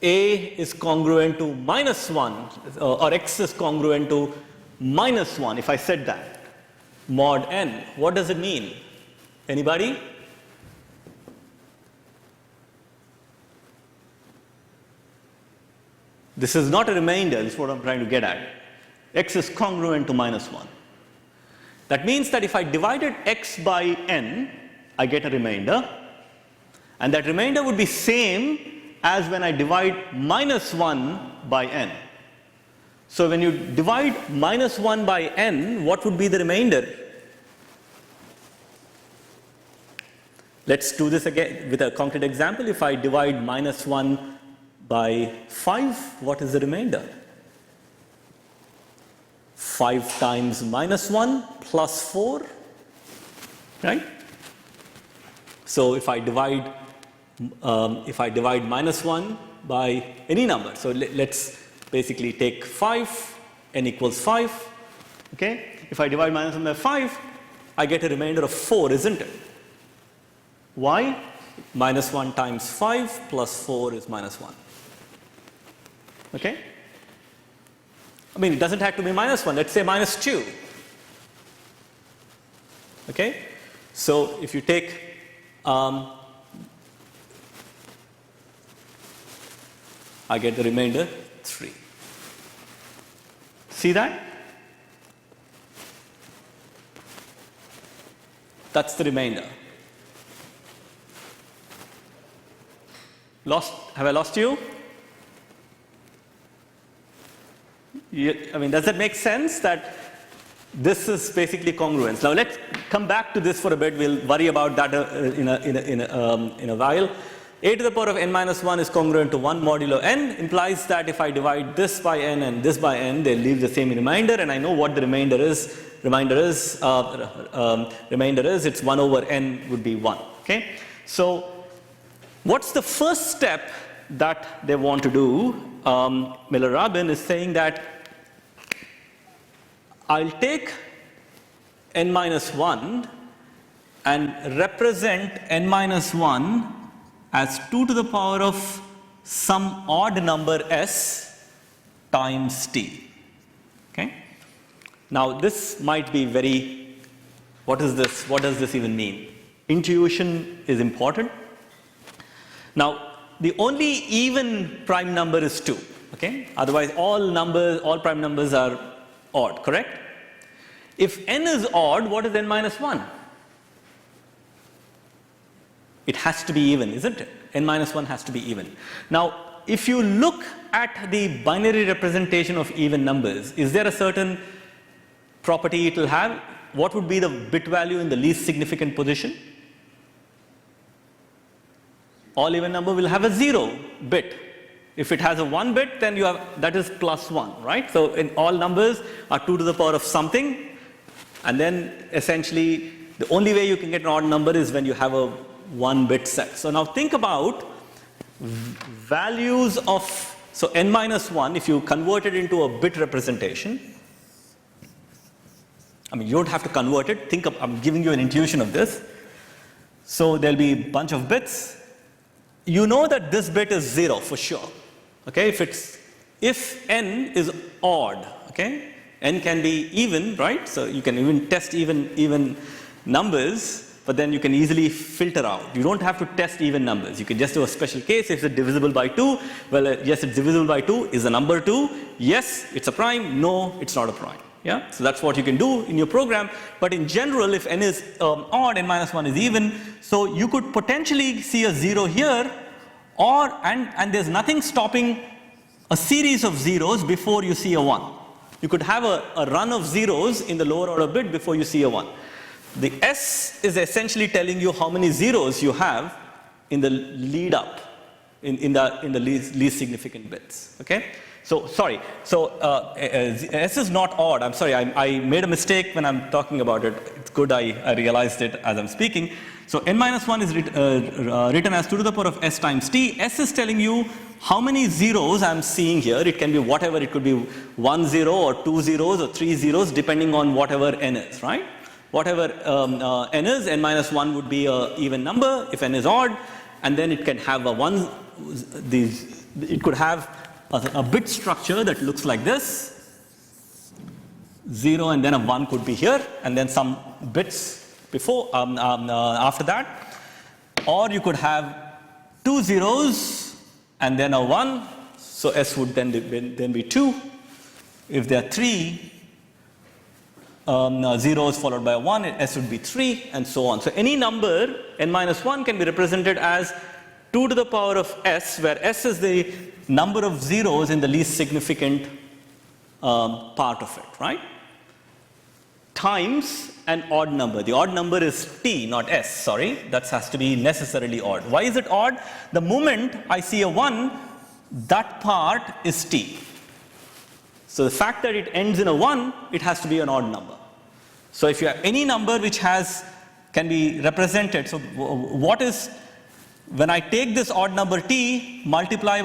a is congruent to -1 or x is congruent to -1, if I said that, mod n, what does it mean? Anybody? This is not a remainder, this is what I'm trying to get at. X is congruent to -1. That means that if I divided x by n, I get a remainder, and that remainder would be same as when I divide -1 by n. So when you divide -1 by n, what would be the remainder? Let's do this again with a concrete example. If I divide -1 by 5, what is the remainder? 5 times -1 plus 4, right? So if I divide -1 by any number, so let's basically take 5, n equals 5, okay? If I divide -1 by 5, I get a remainder of 4, isn't it? Why? -1 times 5 plus 4 is -1. Okay? I mean, it doesn't have to be -1. Let's say -2. Okay? So if you take I get the remainder 3. See that? That's the remainder. Have I lost you? I mean, does that make sense that this is basically congruence? Now let's come back to this for a bit. We'll worry about that in a while. A to the power of n minus 1 is congruent to 1 modulo n, implies that if I divide this by n and this by n, they leave the same remainder, and I know what the remainder is. Remainder is it's 1 over n would be 1. Okay? So what's the first step that they want to do? Miller-Rabin is saying that I'll take n minus 1 and represent n minus 1 as 2 to the power of some odd number s times t. Okay? Now this might be very, what is this? What does this even mean? Intuition is important. Now the only even prime number is 2. Okay? Otherwise all prime numbers are odd, correct? If n is odd, what is n minus 1? It has to be even, isn't it? N minus 1 has to be even. Now, if you look at the binary representation of even numbers, is there a certain property it will have? What would be the bit value in the least significant position? All even number will have a 0 bit. If it has a 1 bit, then you have, that is plus 1, right? So in all numbers are 2 to the power of something, and then essentially the only way you can get an odd number is when you have a 1 bit set. So now think about values of, so n minus 1, if you convert it into a bit representation, I mean, you don't have to convert it. Think of, I'm giving you an intuition of this. So there'll be a bunch of bits. You know that this bit is 0 for sure. Okay, if n is odd, okay, n can be even, right? So you can even test even numbers, but then you can easily filter out. You don't have to test even numbers. You can just do a special case. If it's divisible by 2, well, yes, it's divisible by 2. Is the number 2? Yes, it's a prime. No, it's not a prime. Yeah, so that's what you can do in your program. But in general, if n is odd, n minus 1 is even. So you could potentially see a 0 here, And there's nothing stopping a series of zeros before you see a 1. You could have a run of zeros in the lower order bit before you see a 1. The S is essentially telling you how many zeros you have in the lead up, in the least significant bits. Okay? So sorry. So S is not odd. I'm sorry. I made a mistake when I'm talking about it. It's good I realized it as I'm speaking. So n-1 is written as 2 to the power of s times t. S is telling you how many zeros I'm seeing here. It can be whatever. It could be 1 0 or 2 zeros or 3 zeros depending on whatever n is, right? Whatever n is, n-1 would be an even number if n is odd, and then it can have a 1. It could have a bit structure that looks like this. 0 and then a 1 could be here, and then some bits before after that. Or you could have 2 zeros and then a 1, so S would then be 2. If there are 3 zeros followed by a 1, S would be 3, and so on. So any number n-1 can be represented as 2 to the power of S, where S is the number of zeros in the least significant part of it, right? Times an odd number. The odd number is T, not S, sorry. That has to be necessarily odd. Why is it odd? The moment I see a 1, that part is T. So the fact that it ends in a 1, it has to be an odd number. So if you have any number which can be represented, so what is, when I take this odd number T, multiply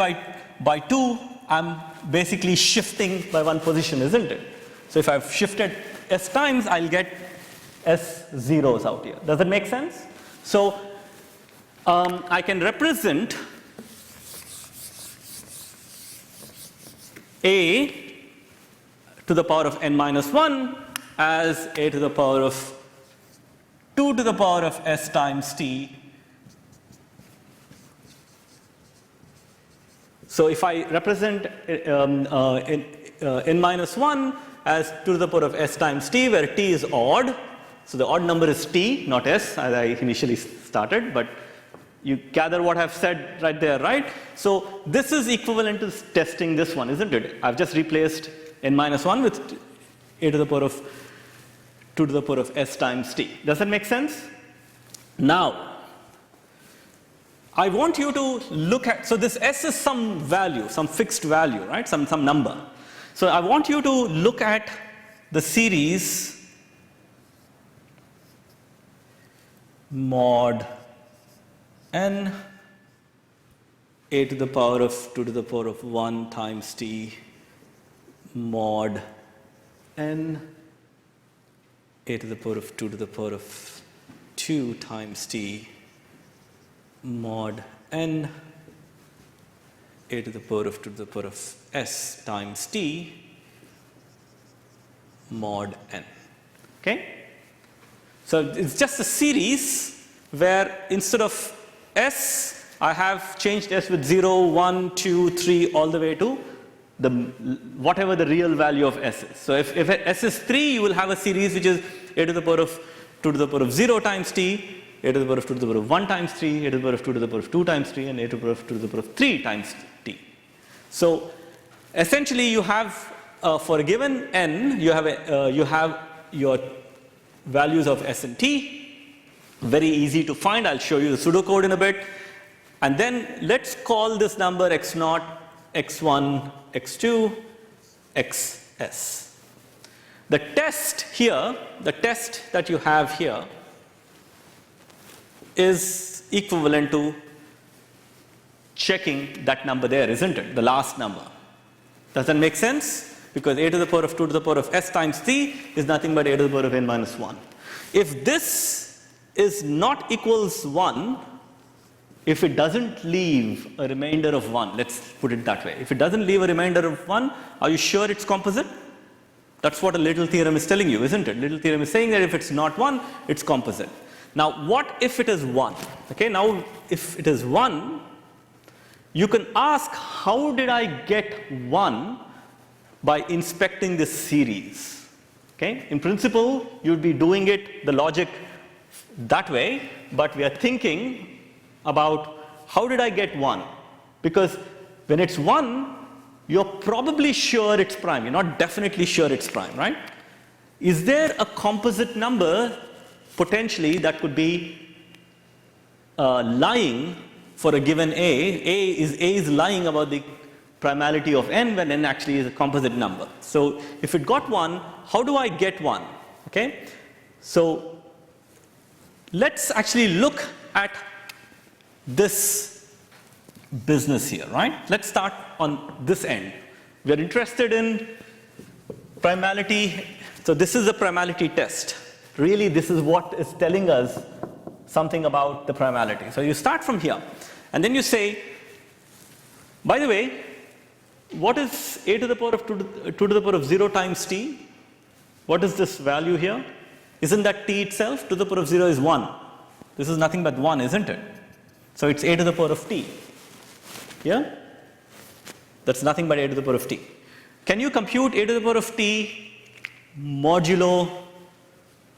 by 2, I'm basically shifting by 1 position, isn't it? So if I've shifted S times, I'll get S zeros out here. Does that make sense? So I can represent A to the power of n-1 as A to the power of 2 to the power of S times T. So if I represent n-1 as 2 to the power of S times T, where T is odd, so the odd number is T, not S, as I initially started, but you gather what I've said right there, right? So this is equivalent to testing this one, isn't it? I've just replaced n-1 with A to the power of 2 to the power of S times T. Does that make sense? Now, I want you to look at, so this S is some value, some fixed value, right? Some number. So I want you to look at the series mod n A to the power of 2 to the power of 1 times T mod n A to the power of 2 to the power of 2 times T mod n A to the power of 2 to the power of S times T mod n. Okay? So it's just a series where instead of S, I have changed S with 0, 1, 2, 3, all the way to whatever the real value of S is. So if S is 3, you will have a series which is A to the power of 2 to the power of 0 times T, A to the power of 2 to the power of 1 times 3, A to the power of 2 to the power of 2 times 3, and A to the power of 2 to the power of 3 times T. So essentially you have, for a given n, you have your values of S and T. Very easy to find. I'll show you the pseudocode in a bit. And then let's call this number x0, x1, x2, xs. The test here, the test that you have here is equivalent to checking that number there, isn't it? The last number. Does that make sense? Because A to the power of 2 to the power of S times T is nothing but A to the power of n-1. If this is not equals 1, if it doesn't leave a remainder of 1, let's put it that way. If it doesn't leave a remainder of 1, are you sure it's composite? That's what a little theorem is telling you, isn't it? Little theorem is saying that if it's not 1, it's composite. Now, what if it is 1? Okay, now if it is 1, you can ask, how did I get 1 by inspecting this series? Okay, in principle, you'd be doing it, the logic that way, but we are thinking about how did I get 1? Because when it's 1, you're probably sure it's prime. You're not definitely sure it's prime, right? Is there a composite number potentially that could be lying for a given A? A is lying about the primality of n when n actually is a composite number. So if it got 1, how do I get 1? Okay? So let's actually look at this business here, right? Let's start on this end. We are interested in primality. So this is a primality test. Really, this is what is telling us something about the primality. So you start from here, and then you say, by the way, what is a to the power of 2 to the power of 0 times t? What is this value here? Isn't that t itself? 2 to the power of 0 is 1. This is nothing but 1, isn't it? So it's a to the power of t. Yeah? That's nothing but a to the power of t. Can you compute a to the power of t modulo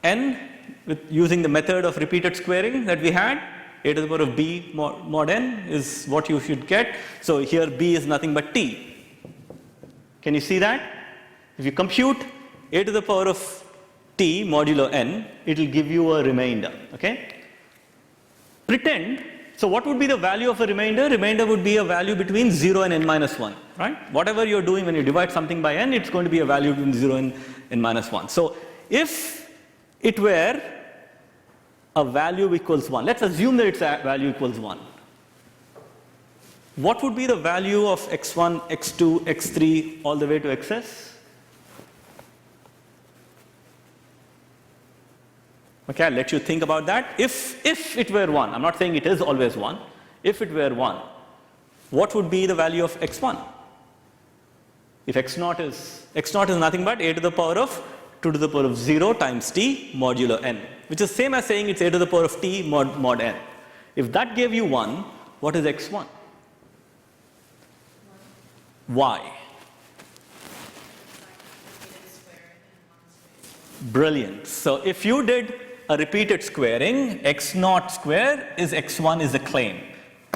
n with using the method of repeated squaring that we had? A to the power of b mod n is what you should get. So here b is nothing but t. Can you see that? If you compute a to the power of t modulo n, it will give you a remainder. Okay? Pretend, so what would be the value of a remainder? Remainder would be a value between 0 and n minus 1. Right? Whatever you're doing when you divide something by n, it's going to be a value between 0 and n minus 1. So if it were a value equals 1, let's assume that its value equals 1. What would be the value of x1, x2, x3 all the way to xs? Okay, I'll let you think about that. If it were 1, I'm not saying it is always 1. If it were 1, what would be the value of x1? If x0 is nothing but a to the power of 2 to the power of 0 times t modulo n, which is same as saying it's a to the power of t mod n. If that gave you 1, what is x1? Why? Brilliant. So if you did a repeated squaring, x0 square is x1 is a claim.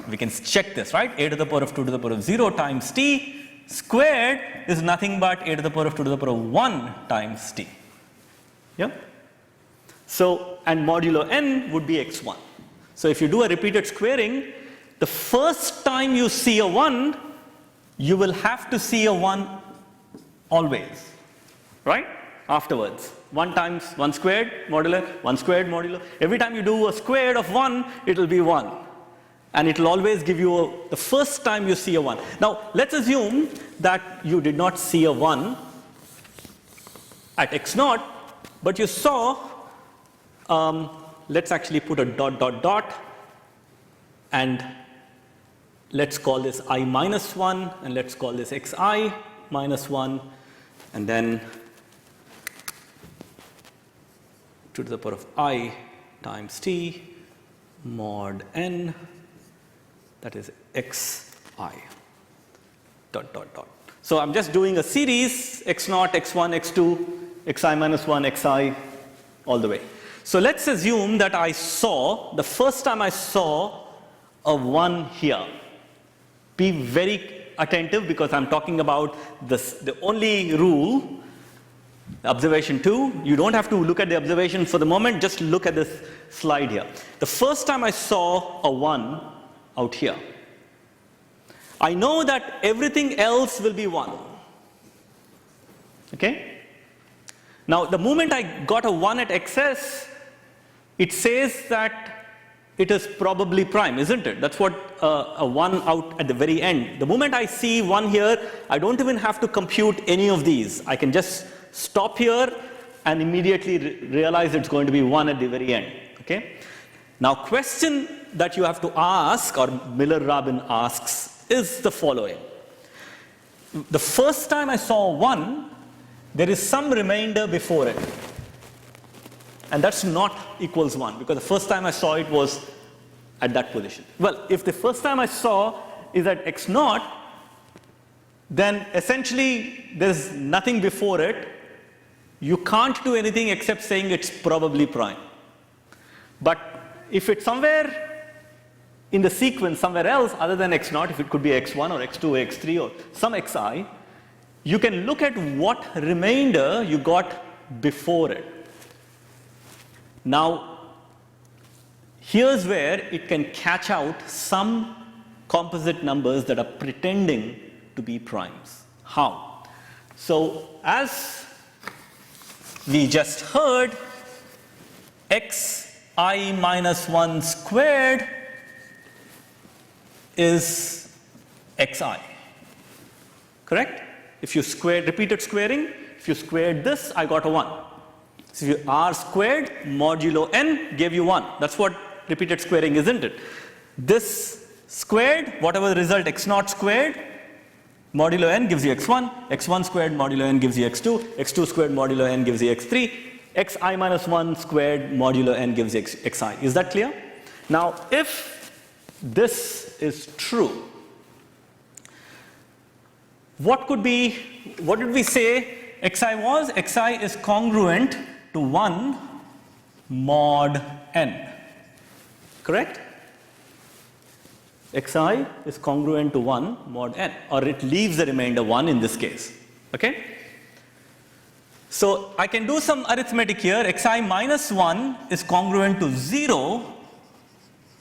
We can check this, right? A to the power of 2 to the power of 0 times t squared is nothing but a to the power of 2 to the power of 1 times t. Yeah? So, and modulo n would be x1. So if you do a repeated squaring, the first time you see a 1, you will have to see a 1 always, right? Afterwards. 1 times 1 squared modulo, 1 squared modulo. Every time you do a squared of 1, it will be 1. And it will always give you the first time you see a 1. Now, let's assume that you did not see a 1 at x0, but you saw, let's actually put a dot, dot, dot, and let's call this I minus 1, and let's call this xi minus 1, and then 2 to the power of I times t mod n, that is xi, dot, dot, dot. So I'm just doing a series, x0, x1, x2, xi minus 1, xi, all the way. So let's assume that I saw, the first time I saw a 1 here. Be very attentive because I'm talking about this, the only rule, observation 2. You don't have to look at the observation for the moment, just look at this slide here. The first time I saw a 1 out here, I know that everything else will be 1. Okay? Now, the moment I got a 1 at xs, it says that it is probably prime, isn't it? That's what a 1 out at the very end. The moment I see 1 here, I don't even have to compute any of these. I can just stop here and immediately realize it's going to be 1 at the very end. Okay? Now, question that you have to ask, or Miller-Rabin asks, is the following. The first time I saw 1, there is some remainder before it. And that's not equals 1, because the first time I saw it was at that position. Well, if the first time I saw is at x0, then essentially there's nothing before it. You can't do anything except saying it's probably prime. But if it's somewhere in the sequence somewhere else other than x0, if it could be x1 or x2 or x3 or some xi, you can look at what remainder you got before it. Now, here's where it can catch out some composite numbers that are pretending to be primes. How? So, as we just heard, xi minus 1 squared is xi, correct? If you squared, repeated squaring, if you squared this, I got a 1. So if you r squared modulo n gave you 1. That's what repeated squaring is, isn't it? This squared, whatever the result, x0 squared modulo n gives you x1, x1 squared modulo n gives you x2, x2 squared modulo n gives you x3, xi minus 1 squared modulo n gives you xi. Is that clear? Now, if this is true, what did we say xi was? Xi is congruent to 1 mod n, correct? Xi is congruent to 1 mod n, or it leaves the remainder 1 in this case, okay? So I can do some arithmetic here. Xi minus 1 is congruent to 0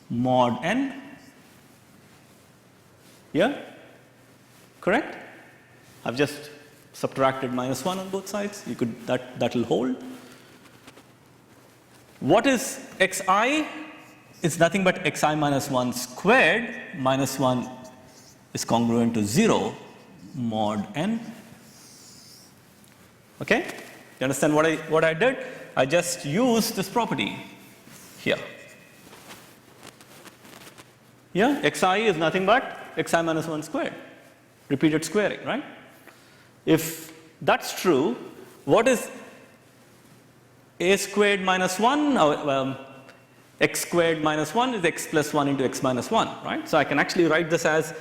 mod n, yeah, correct? I've just subtracted minus 1 on both sides. You could, that will hold. What is xi? It's nothing but xi minus 1 squared. Minus 1 is congruent to 0 mod n. Okay? You understand what I did? I just used this property here. Yeah, xi is nothing but xi minus 1 squared. Repeated squaring, right? If that's true, what is a squared minus 1? X squared minus 1 is x plus 1 into x minus 1, right? So I can actually write this as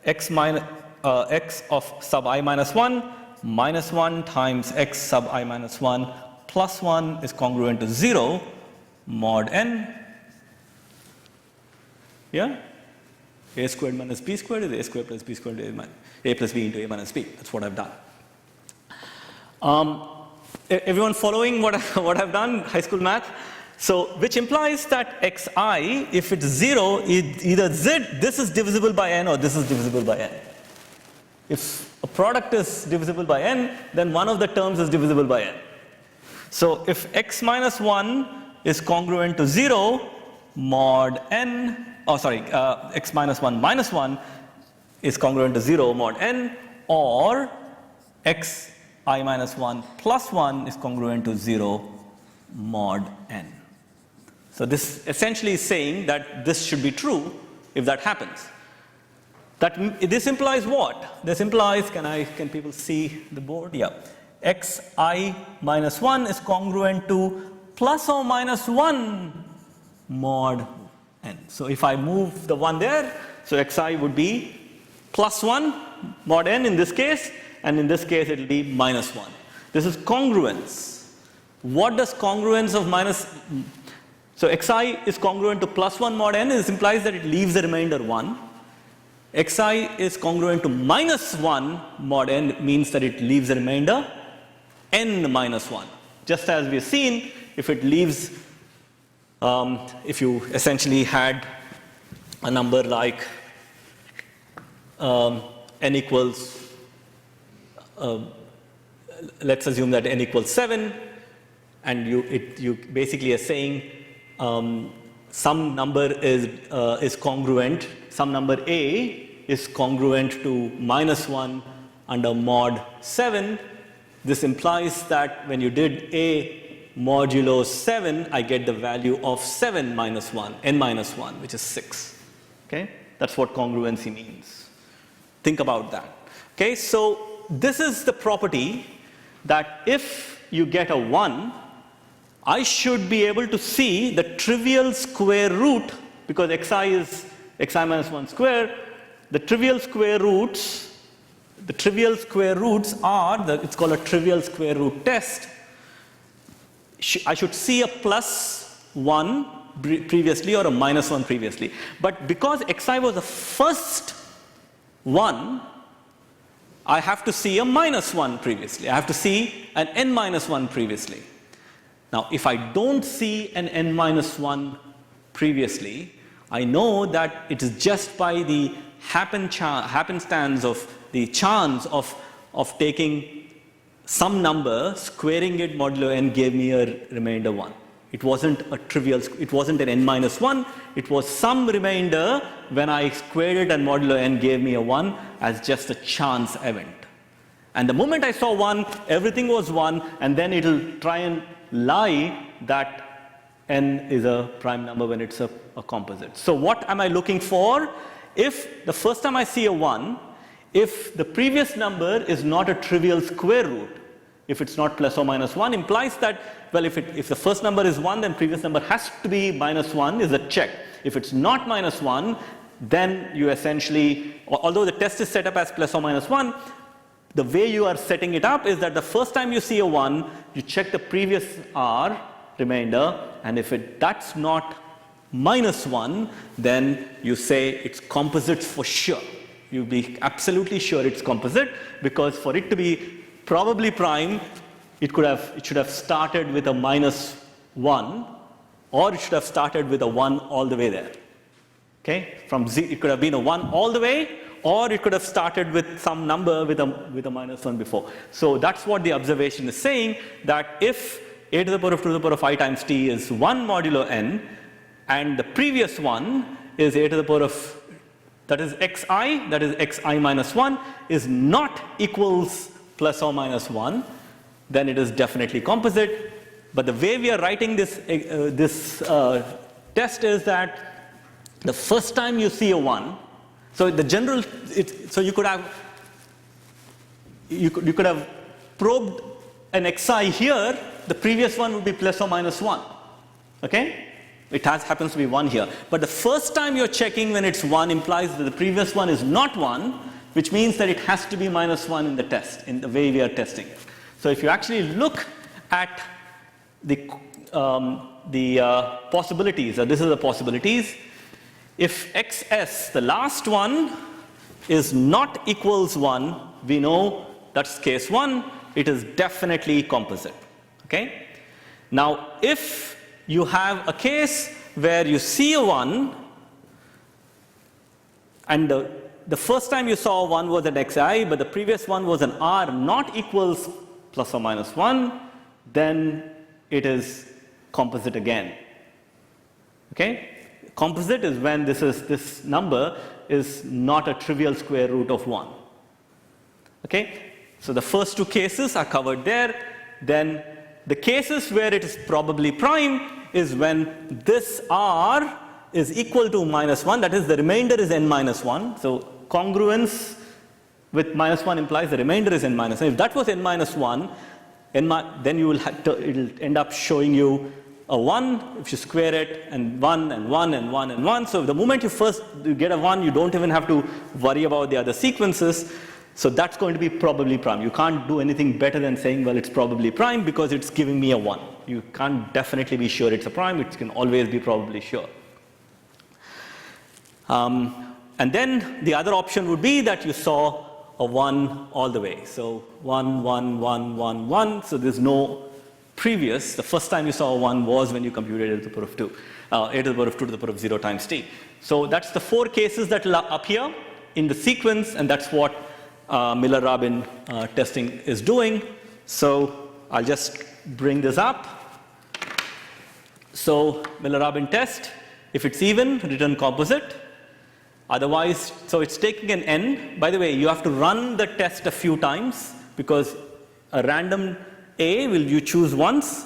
x of sub I minus 1 minus 1 times x sub I minus 1 plus 1 is congruent to 0 mod n. Yeah? A squared minus b squared is a squared plus b squared into a plus b into a minus b. That's what I've done. Everyone following what I've done, high school math? So, which implies that xi, if it's 0, either this is divisible by n or this is divisible by n. If a product is divisible by n, then one of the terms is divisible by n. So, if x minus 1 is congruent to 0 mod n, x minus 1 minus 1 is congruent to 0 mod n, or x I minus 1 plus 1 is congruent to 0 mod n. So this essentially is saying that this should be true if that happens. This implies what? This implies, can people see the board? Yeah. xi minus 1 is congruent to plus or minus 1 mod n. So if I move the 1 there, so xi would be plus 1 mod n in this case, and in this case it will be minus 1. This is congruence. What does congruence of minus? So xi is congruent to plus 1 mod n. This implies that it leaves the remainder 1. xi is congruent to minus 1 mod n means that it leaves the remainder n minus 1. Just as we've seen, if it leaves, if you essentially had a number like n equals, let's assume that n equals 7, and you basically are saying some number is congruent, some number a is congruent to minus 1 under mod 7. This implies that when you did a modulo 7, I get the value of 7 minus 1, n minus 1, which is 6. Okay? That's what congruency means. Think about that. Okay? So this is the property that if you get a 1, I should be able to see the trivial square root, because xi is xi minus 1 square. The trivial square roots are, it's called a trivial square root test. I should see a plus 1 previously or a -1 previously. But because xi was the first one, I have to see a -1 previously. I have to see an n-1 previously. Now, if I don't see an n-1 previously, I know that it is just by the happenstance of the chance of taking some number, squaring it modulo n gave me a remainder 1. It wasn't a trivial, it wasn't an n-1, it was some remainder when I squared it and modulo n gave me a 1 as just a chance event. And the moment I saw 1, everything was 1, and then it'll try and lie that n is a prime number when it's a composite. So what am I looking for? If the first time I see a 1, if the previous number is not a trivial square root, if it's not plus or minus 1, implies that, well, if the first number is 1, then previous number has to be -1 is a check. If it's not -1, then you essentially, although the test is set up as plus or minus 1, the way you are setting it up is that the first time you see a 1, you check the previous r remainder, and if that's not -1, then you say it's composite for sure. You'll be absolutely sure it's composite, because for it to be probably prime, it should have started with a -1, or it should have started with a 1 all the way there. Okay? It could have been a 1 all the way, or it could have started with some number with a -1 before. So that's what the observation is saying, that if a to the power of 2 to the power of I times t is 1 modulo n, and the previous one is a to the power of, that is xi minus 1, is not equals plus or minus 1, then it is definitely composite. But the way we are writing this test is that the first time you see a 1, so the general, so you could have probed an xi here, the previous one would be plus or minus 1. Okay? It happens to be 1 here. But the first time you're checking when it's 1 implies that the previous one is not 1, which means that it has to be -1 in the test, in the way we are testing. So if you actually look at the possibilities, this is the possibilities. If xs, the last one, is not equals 1, we know that's case 1, it is definitely composite. Okay? Now, if you have a case where you see a 1, and the first time you saw 1 was an xi, but the previous one was an r not equals plus or minus 1, then it is composite again. Okay? Composite is when this number is not a trivial square root of 1. Okay? So the first two cases are covered there. Then the cases where it is probably prime is when this r is equal to -1, that is the remainder is n-1. So congruence with -1 implies the remainder is n-1. If that was n-1, then you will it'll end up showing you a 1 if you square it, and 1 and 1 and 1 and 1. So the moment you get a 1, you don't even have to worry about the other sequences. So that's going to be probably prime. You can't do anything better than saying, well, it's probably prime, because it's giving me a 1. You can't definitely be sure it's a prime. It can always be probably sure. And then the other option would be that you saw a 1 all the way. So 1, 1, 1, 1, 1. So there's no previous. The first time you saw a 1 was when you computed a to the power of 2. A to the power of 2 to the power of 0 times t. So that's the 4 cases that will appear in the sequence, and that's what Miller-Rabin testing is doing. So I'll just bring this up. So Miller-Rabin test, if it's even, return composite. Otherwise, so it's taking an n. By the way, you have to run the test a few times, because a random a will you choose once.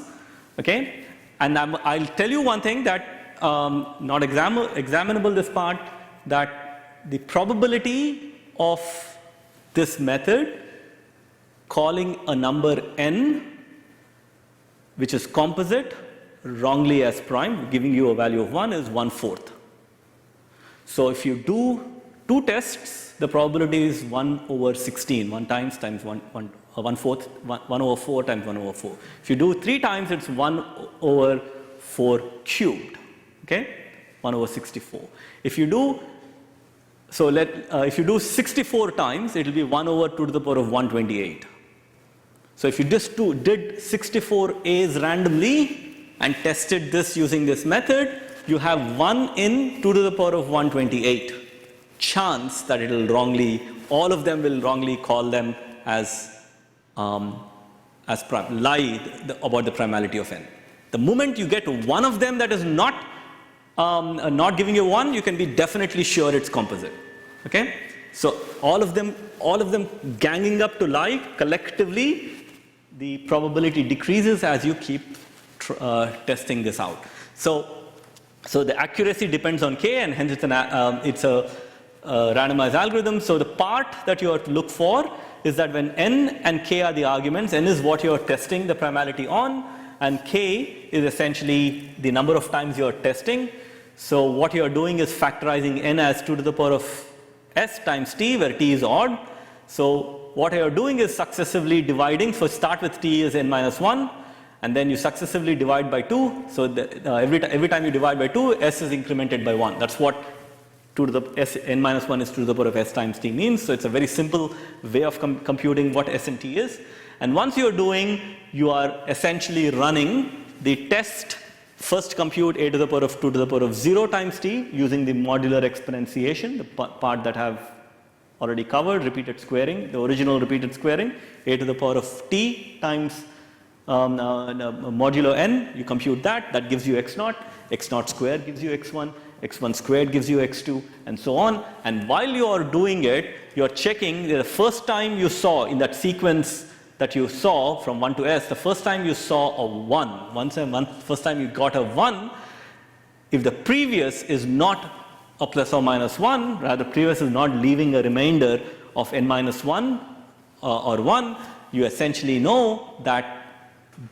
Okay? And I'll tell you one thing, that not examinable this part, that the probability of this method calling a number n which is composite wrongly as prime, giving you a value of 1, is 1/4. So if you do 2 tests, the probability is 1/16, 1 times 1/4, 1/4 times 1/4. If you do 3 times, it's 1/4 cubed. okay? 1 over 64. If you do, if you do 64 times, it will be 1 over 2 to the power of 128. So if you just did 64 A's randomly and tested this using this method, you have 1 in 2 to the power of 128 chance that it will wrongly, all of them will wrongly call them as lie about the primality of n. The moment you get one of them that is not giving you 1, you can be definitely sure it's composite. Okay? So all of them ganging up to lie collectively, the probability decreases as you keep testing this out. So the accuracy depends on k, and hence it's a randomized algorithm. So the part that you have to look for is that when n and k are the arguments, n is what you are testing the primality on, and k is essentially the number of times you are testing. So what you are doing is factorizing n as 2 to the power of s times t, where t is odd. So what you are doing is successively dividing. So start with t is n minus 1, and then you successively divide by 2. So every time you divide by 2, s is incremented by 1. That's what 2 to the s n minus 1 is 2 to the power of s times t means. So it's a very simple way of computing what s and t is. And once you are doing, you are essentially running the test. First compute a to the power of 2 to the power of 0 times t using the modular exponentiation, the part that I have already covered, repeated squaring, the original repeated squaring, a to the power of t times modulo n. You compute that gives you x naught squared gives you x1 squared gives you x2, and so on. And while you are doing it, you are checking the first time you saw in that sequence that you saw from 1 to s, the first time you saw a 1, first time you got a 1, if the previous is not a plus or minus 1, rather previous is not leaving a remainder of n minus 1 or 1, you essentially know that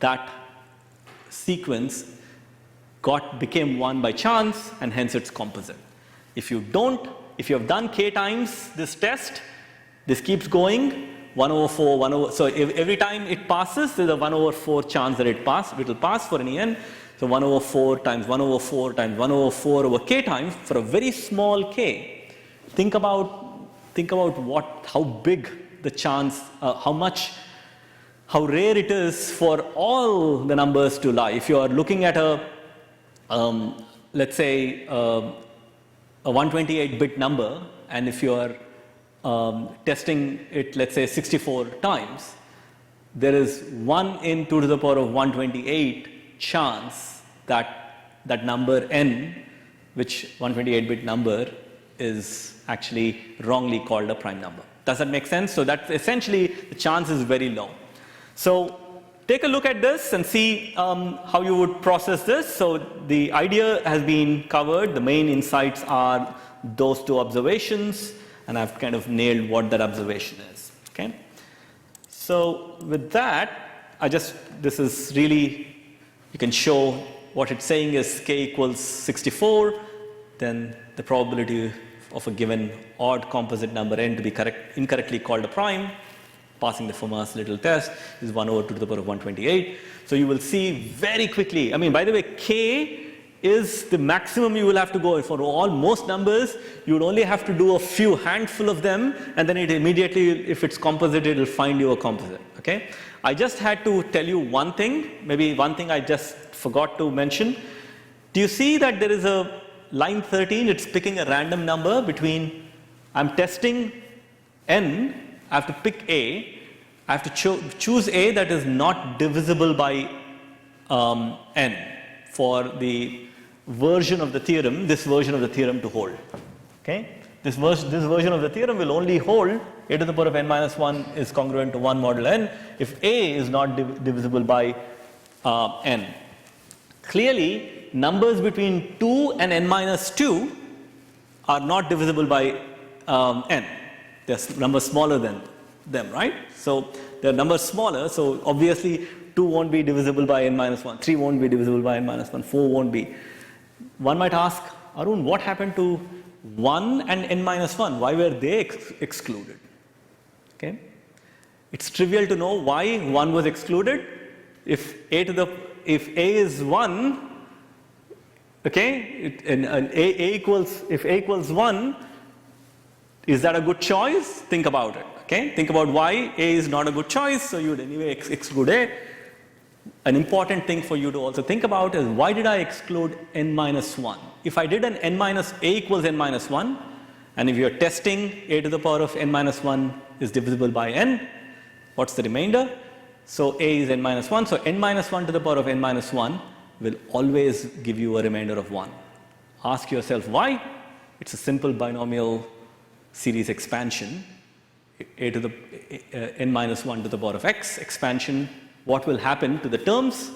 that sequence became 1 by chance, and hence it's composite. If you have done k times this test, this keeps going, 1 over 4, 1 over, so every time it passes, there's a 1 over 4 chance that it will pass for any n. So 1 over 4 times 1 over 4 times 1 over 4 over k times for a very small k. Think about how big the chance, how rare it is for all the numbers to lie. If you are looking at let's say a 128-bit number, and if you are testing it, let's say 64 times, there is 1 in 2 to the power of 128 chance that number n, which 128-bit number, is actually wrongly called a prime number. Does that make sense? So that essentially the chance is very low. So take a look at this and see how you would process this. So the idea has been covered. The main insights are those two observations, and I've kind of nailed what that observation is. Okay. So with that, this is really, you can show what it's saying is k equals 64, then the probability of a given odd composite number n to be incorrectly called a prime, passing the Fermat's little test, is 1 over 2 to the power of 128. So you will see very quickly, by the way, k is the maximum you will have to go. For most numbers, you would only have to do a few handful of them, and then it immediately, if it's composite, it will find you a composite. Okay? I just had to tell you one thing, maybe one thing I just forgot to mention. Do you see that there is a line 13, it's picking a random number between, I'm testing n, I have to pick a, I have to choose a that is not divisible by n for the version of the theorem, this version of the theorem to hold. Okay? This version of the theorem will only hold a to the power of n minus 1 is congruent to 1 model n if a is not divisible by n. Clearly, numbers between 2 and n minus 2 are not divisible by n. They're numbers smaller than them, right? So they're numbers smaller, so obviously 2 won't be divisible by n minus 1, 3 won't be divisible by n minus 1, 4 won't be. One might ask, Arun, what happened to 1 and n minus 1? Why were they excluded? Okay? It's trivial to know why 1 was excluded. If a is 1, Okay, if A equals 1, is that a good choice? Think about it. Okay, think about why A is not a good choice, so you would anyway exclude A. An important thing for you to also think about is, why did I exclude n minus 1? If I did an A equals n minus 1, and if you're testing A to the power of n minus 1 is divisible by n, what's the remainder? So A is n minus 1, so n minus 1 to the power of n minus 1 will always give you a remainder of 1. Ask yourself why. It's a simple binomial series expansion. A to the n minus 1 to the power of x expansion. What will happen to the terms?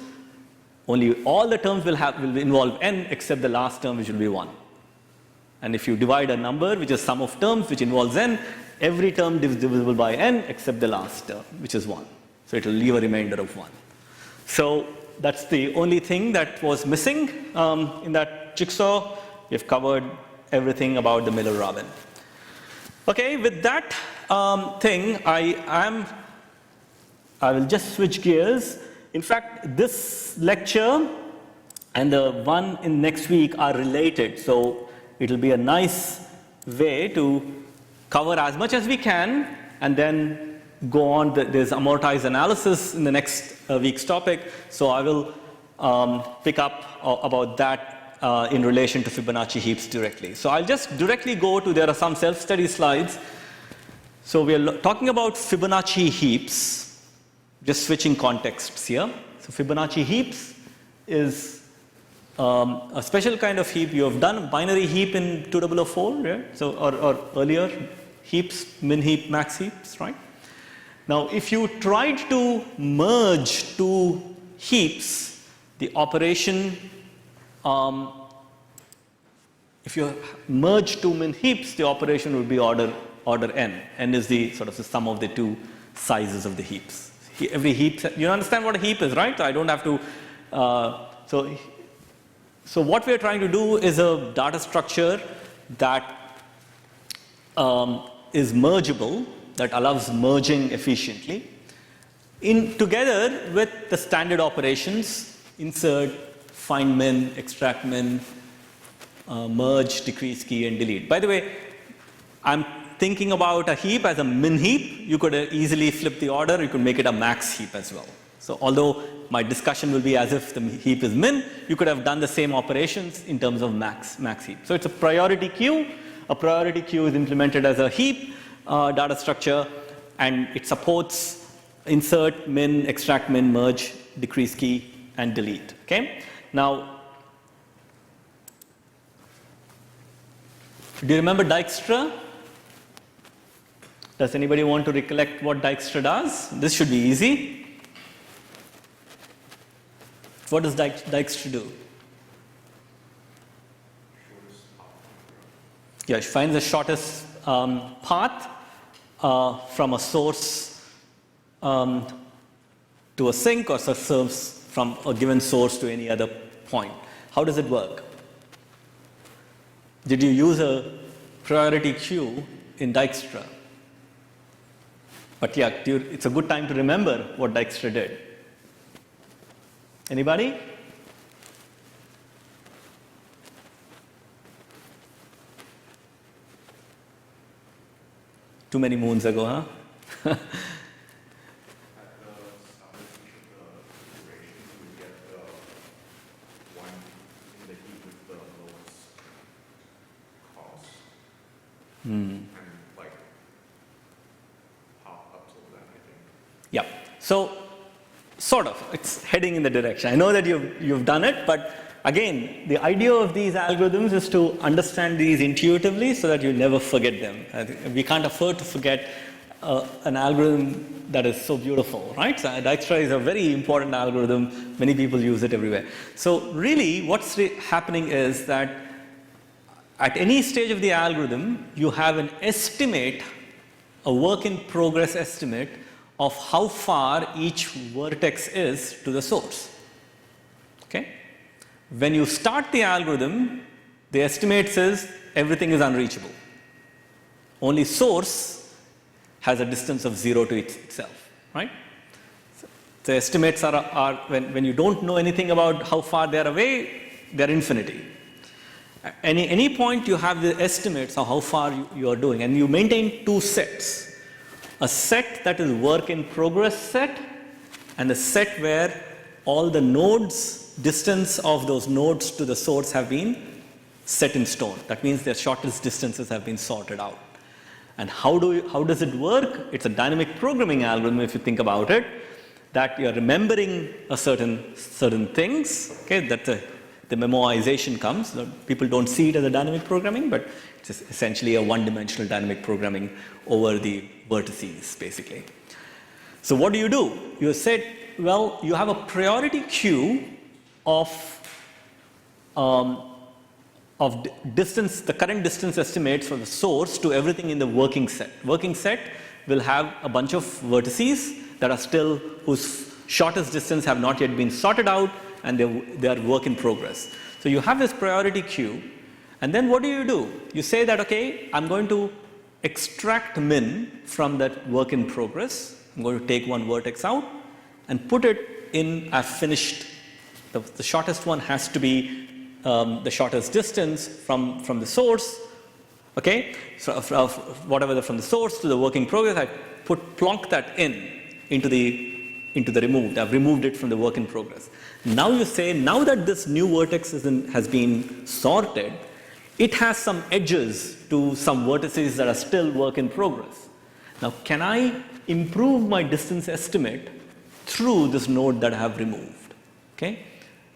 Only all the terms will involve n except the last term, which will be 1. And if you divide a number which is sum of terms which involves n, every term is divisible by n except the last term, which is 1. So it will leave a remainder of 1. So that's the only thing that was missing in that jigsaw. We've covered everything about the Miller-Robbin. Okay, with that thing, I will just switch gears. In fact, this lecture and the one in next week are related. So it will be a nice way to cover as much as we can and then go on. There's amortized analysis in the next week's topic. So I will pick up about that in relation to Fibonacci heaps directly. So I'll just directly go to, there are some self-study slides. So we are talking about Fibonacci heaps, just switching contexts here. So Fibonacci heaps is a special kind of heap. You have done binary heap in 2004, yeah? So, or earlier, heaps, min heap, max heaps, right? Now, if you tried to merge two heaps, the operation, if you merge two min heaps, the operation would be order n. N is the sort of the sum of the two sizes of the heaps. Every heap, you understand what a heap is, right? I don't have to, so what we are trying to do is a data structure that is mergeable, that allows merging efficiently, together with the standard operations, insert, find min, extract min, merge, decrease key, and delete. By the way, I'm thinking about a heap as a min heap. You could easily flip the order. You could make it a max heap as well. So although my discussion will be as if the heap is min, you could have done the same operations in terms of max heap. So it's a priority queue. A priority queue is implemented as a heap data structure, and it supports insert, min, extract min, merge, decrease key, and delete. Okay? Now, do you remember Dijkstra? Does anybody want to recollect what Dijkstra does? This should be easy. What does Dijkstra do? Yeah, she finds the shortest path from a source to a sink, or serves from a given source to any other point. How does it work? Did you use a priority queue in Dijkstra? But yeah, it's a good time to remember what Dijkstra did. Anybody? Too many moons ago, huh? At the start of each of the iterations, we would get the one in the heap with the lowest cost. And like pop up till then, I think. Yeah. So sort of, it's heading in the direction. I know that you've done it, but again, the idea of these algorithms is to understand these intuitively so that you never forget them. We can't afford to forget an algorithm that is so beautiful, right? So Dijkstra is a very important algorithm. Many people use it everywhere. So really, what's happening is that at any stage of the algorithm, you have an estimate, a work in progress estimate of how far each vertex is to the source. Okay? When you start the algorithm, the estimate says everything is unreachable. Only source has a distance of 0 to itself, right? So the estimates are when you don't know anything about how far they are away, they're infinity. Any point you have the estimates of how far you are doing, and you maintain two sets. A set that is work in progress set, and a set where all the nodes, distance of those nodes to the source have been set in stone. That means their shortest distances have been sorted out. And how does it work? It's a dynamic programming algorithm, if you think about it, that you're remembering a certain things, okay, that the memoization comes. People don't see it as a dynamic programming, but it's essentially a one-dimensional dynamic programming over the vertices, basically. So what do? You said, well, you have a priority queue of distance, the current distance estimates for the source to everything in the working set. Working set will have a bunch of vertices that are still, whose shortest distance have not yet been sorted out, and they are work in progress. So you have this priority queue, and then what do? You say that, okay, I'm going to extract min from that work in progress. I'm going to take one vertex out and put it in, I've finished, the shortest one has to be the shortest distance from the source, okay? So whatever from the source to the work in progress, I plonk that into the removed. I've removed it from the work in progress. Now you say, now that this new vertex has been sorted, it has some edges to some vertices that are still work in progress. Now, can I improve my distance estimate through this node that I have removed? Okay?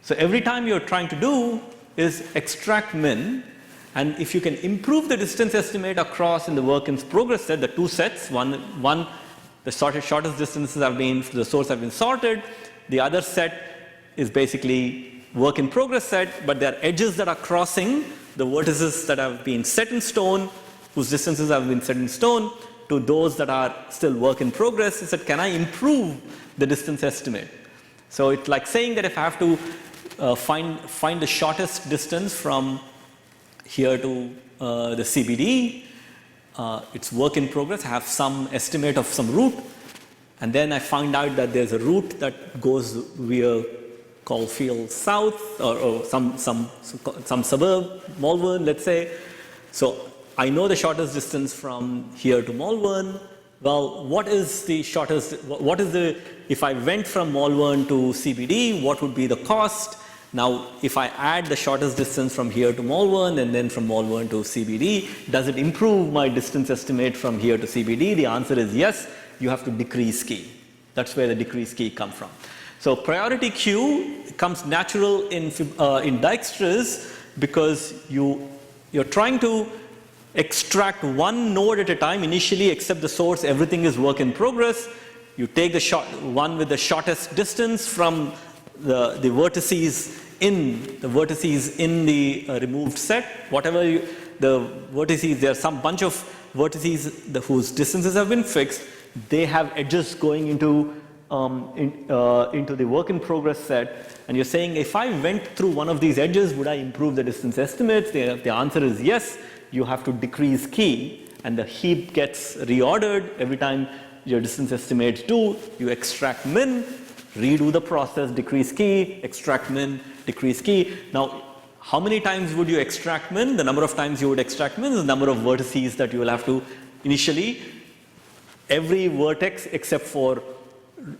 So every time you're trying to do is extract min, and if you can improve the distance estimate across in the work in progress set, the two sets, one the shortest distances have been, the source have been sorted, the other set is basically work in progress set, but there are edges that are crossing the vertices that have been set in stone, whose distances have been set in stone, to those that are still work in progress. Is that, can I improve the distance estimate? So it's like saying that if I have to find the shortest distance from here to the CBD, it's work in progress. I have some estimate of some route, and then I find out that there's a route that goes via Caulfield South or some suburb, Malvern, let's say. So I know the shortest distance from here to Malvern. Well, what is the shortest? If I went from Malvern to CBD, what would be the cost? Now, if I add the shortest distance from here to Malvern and then from Malvern to CBD, does it improve my distance estimate from here to CBD? The answer is yes. You have to decrease key. That's where the decrease key comes from. So priority queue comes natural in Dijkstra's because you're trying to extract one node at a time initially, except the source, everything is work in progress. You take the one with the shortest distance from the vertices in the removed set. Whatever the vertices, there are some bunch of vertices whose distances have been fixed. They have edges going into the work in progress set, and you're saying, if I went through one of these edges, would I improve the distance estimates? The answer is yes. You have to decrease key, and the heap gets reordered every time your distance estimates do. You extract min, redo the process, decrease key, extract min, decrease key. Now, how many times would you extract min? The number of times you would extract min is the number of vertices that you will have to initially. Every vertex except for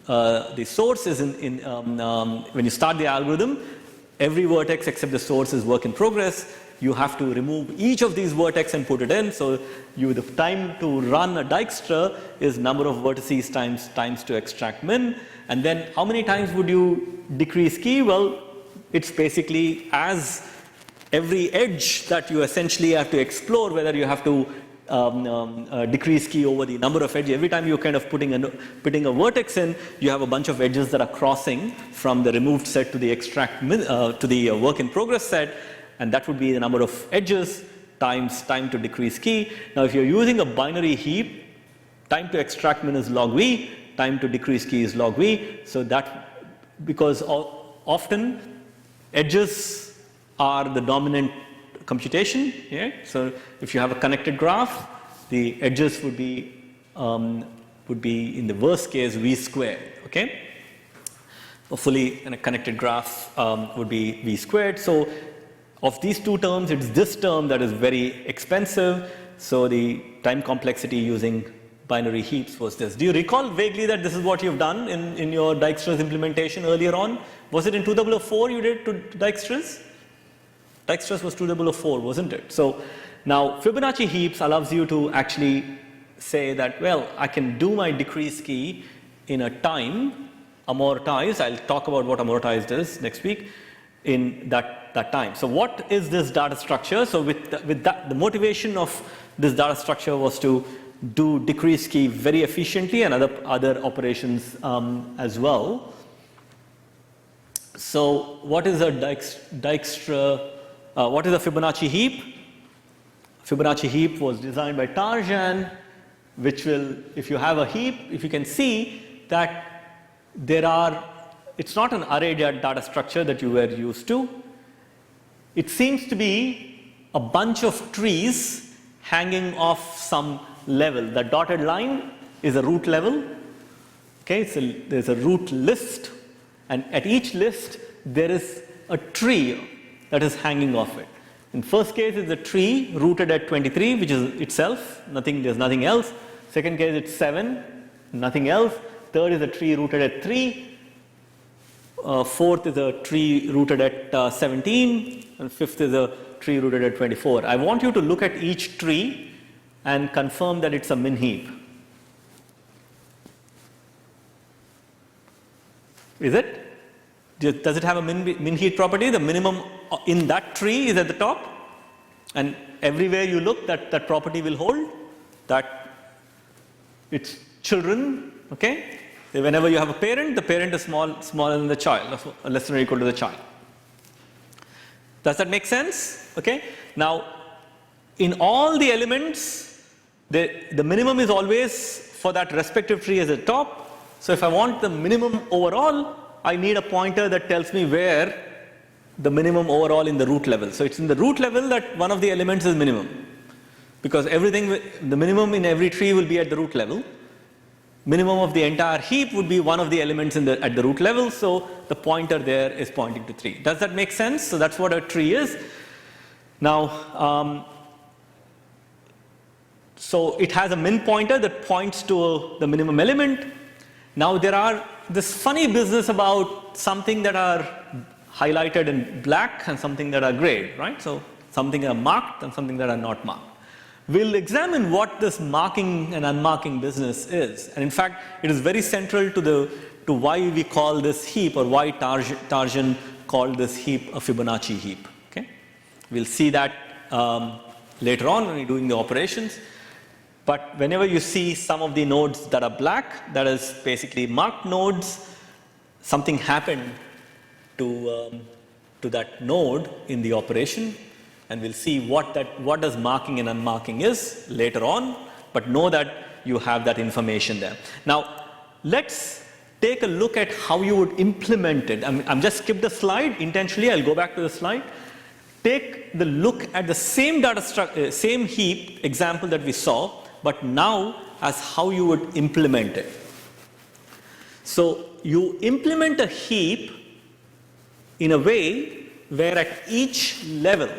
the source is when you start the algorithm, every vertex except the source is work in progress. You have to remove each of these vertex and put it in. So the time to run a Dijkstra is number of vertices times to extract min. And then how many times would you decrease key? Well, it's basically as every edge that you essentially have to explore, whether you have to decrease key over the number of edges. Every time you're kind of putting a vertex in, you have a bunch of edges that are crossing from the removed set to the to the work in progress set, and that would be the number of edges times time to decrease key. Now, if you're using a binary heap, time to extract min is log v, time to decrease key is log v. So that, because often edges are the dominant computation. Yeah? So if you have a connected graph, the edges would be in the worst case v squared. Okay. a fully connected graph would be V squared. So of these two terms, it's this term that is very expensive. So the time complexity using binary heaps was this. Do you recall vaguely that this is what you've done in your Dijkstra's implementation earlier on? Was it in 2004 you did to Dijkstra's? Dijkstra's was 2004, wasn't it? So now Fibonacci heaps allows you to actually say that, well, I can do my decrease key in a time amortized. I'll talk about what amortized is next week in that time. So what is this data structure? So with that, the motivation of this data structure was to do decrease key very efficiently and other operations as well. So what is a Dijkstra? What is a Fibonacci heap? Fibonacci heap was designed by Tarzan, which will, if you have a heap, if you can see that it's not an array data structure that you were used to. It seems to be a bunch of trees hanging off some level. The dotted line is a root level. Okay, so there's a root list, and at each list there is a tree that is hanging off it. In first case, it's a tree rooted at 23, which is itself, there's nothing else. Second case, it's 7, nothing else. Third is a tree rooted at 3. Fourth is a tree rooted at 17. And fifth is a tree rooted at 24. I want you to look at each tree and confirm that it's a min heap. Is it? Does it have a min heap property? The minimum in that tree is at the top, and everywhere you look, that property will hold. That it's children. Okay. Whenever you have a parent, the parent is smaller than the child, less than or equal to the child. Does that make sense? Okay. Now, in all the elements, the minimum is always for that respective tree as a top. So if I want the minimum overall, I need a pointer that tells me where the minimum overall in the root level. So it's in the root level that one of the elements is minimum, because the minimum in every tree will be at the root level. Minimum of the entire heap would be one of the elements at the root level, so the pointer there is pointing to 3. Does that make sense? So that's what a tree is. Now, so it has a min pointer that points to the minimum element. Now there are this funny business about something that are highlighted in black and something that are gray, right? So something are marked and something that are not marked. We'll examine what this marking and unmarking business is. And in fact, it is very central to why we call this heap, or why Tarzan called this heap a Fibonacci heap. Okay? We'll see that later on when we're doing the operations. But whenever you see some of the nodes that are black, that is basically marked nodes, something happened to that node in the operation. And we'll see what does marking and unmarking is later on, but know that you have that information there. Now, let's take a look at how you would implement it. I'm just skipped the slide intentionally. I'll go back to the slide. Take the look at the same same heap example that we saw, but now as how you would implement it. So you implement a heap in a way where at each level,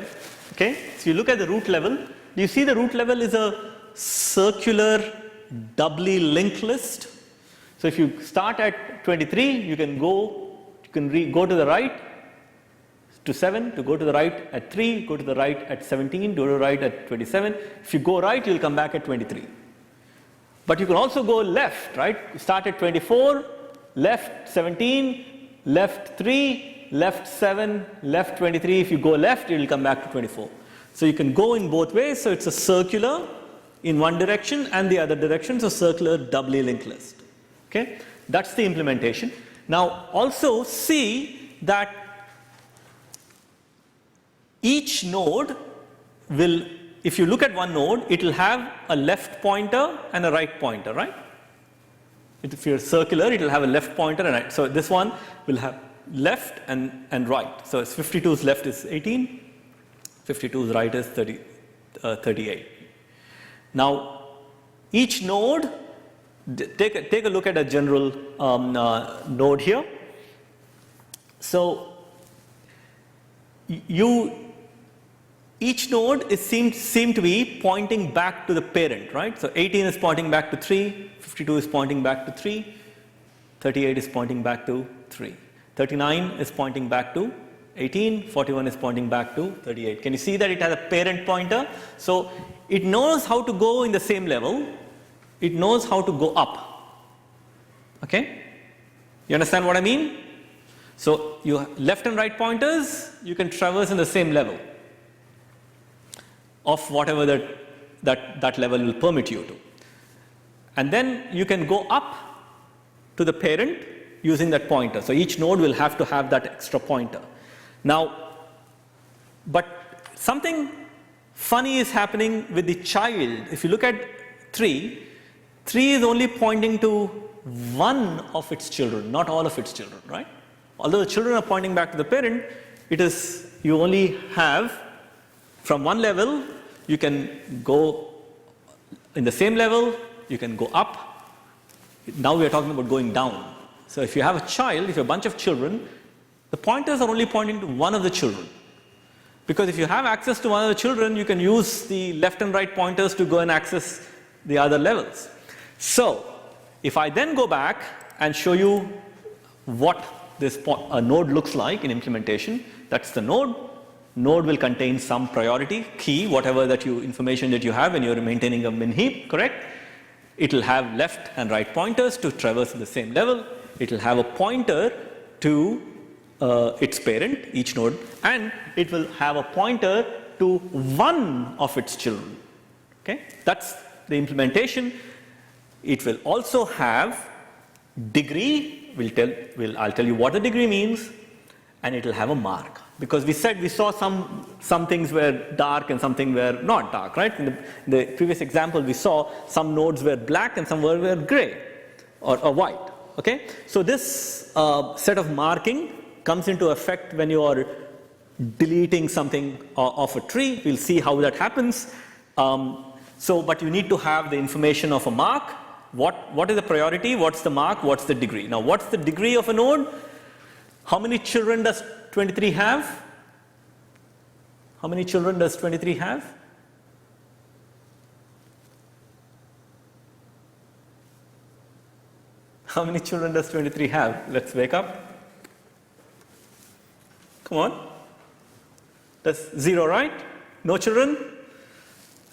okay, so you look at the root level, do you see the root level is a circular doubly linked list? So if you start at 23, you can go to the right to 7, to go to the right at 3, go to the right at 17, go to the right at 27. If you go right, you'll come back at 23. But you can also go left, right? Start at 24, left 17, left 3, left 7, left 23. If you go left, it will come back to 24. So you can go in both ways. So it's a circular in one direction and the other direction. So circular doubly linked list. Okay, that's the implementation. Now also see that each node will, if you look at one node, it will have a left pointer and a right pointer, right? If you're circular, it will have a left pointer and right. So this one will have left and right. So 52's left is 18, 52's right is 38. Now each node, take a look at a general node here. So each node seem to be pointing back to the parent, right? So 18 is pointing back to 3, 52 is pointing back to 3, 38 is pointing back to 3, 39 is pointing back to 18, 41 is pointing back to 38. Can you see that it has a parent pointer? So it knows how to go in the same level. It knows how to go up. Okay? You understand what I mean? So you left and right pointers, you can traverse in the same level of whatever that level will permit you to. And then you can go up to the parent using that pointer. So each node will have to have that extra pointer. Now, but something funny is happening with the child. If you look at 3 is only pointing to one of its children, not all of its children, right? Although the children are pointing back to the parent, it is, you only have from one level, you can go in the same level, you can go up. Now we are talking about going down. So if you have a child, if you have a bunch of children, the pointers are only pointing to one of the children. Because if you have access to one of the children, you can use the left and right pointers to go and access the other levels. So if I then go back and show you what this a node looks like in implementation, that's the node. Node will contain some priority key, whatever that information that you have when you're maintaining a min heap, correct? It will have left and right pointers to traverse in the same level. It will have a pointer to its parent, each node, and it will have a pointer to one of its children. Okay, that's the implementation. It will also have degree. I'll tell you what the degree means, and it will have a mark. Because we saw some things were dark and something were not dark, right? In the previous example, we saw some nodes were black and some were gray or white. Okay, so this set of marking comes into effect when you are deleting something of a tree. We'll see how that happens. But you need to have the information of a mark. What is the priority? What's the mark? What's the degree? Now, what's the degree of a node? How many children does 23 have? How many children does 23 have? How many children does 23 have? Let's wake up. Come on. That's 0, right? No children?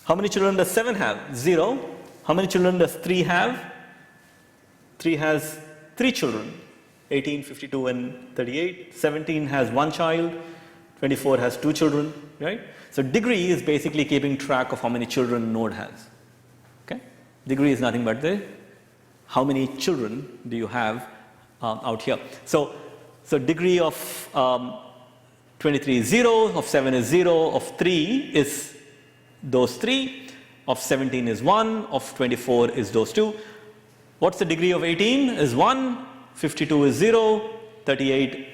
How many children does 7 have? 0. How many children does 3 have? 3 has 3 children. 18, 52, and 38. 17 has 1 child. 24 has 2 children, right? So degree is basically keeping track of how many children node has. Okay? Degree is nothing but how many children do you have out here. So degree of 23 is 0, of 7 is 0, of 3 is those 3, of 17 is 1, of 24 is those 2. What's the degree of 18 is 1, 52 is 0, 38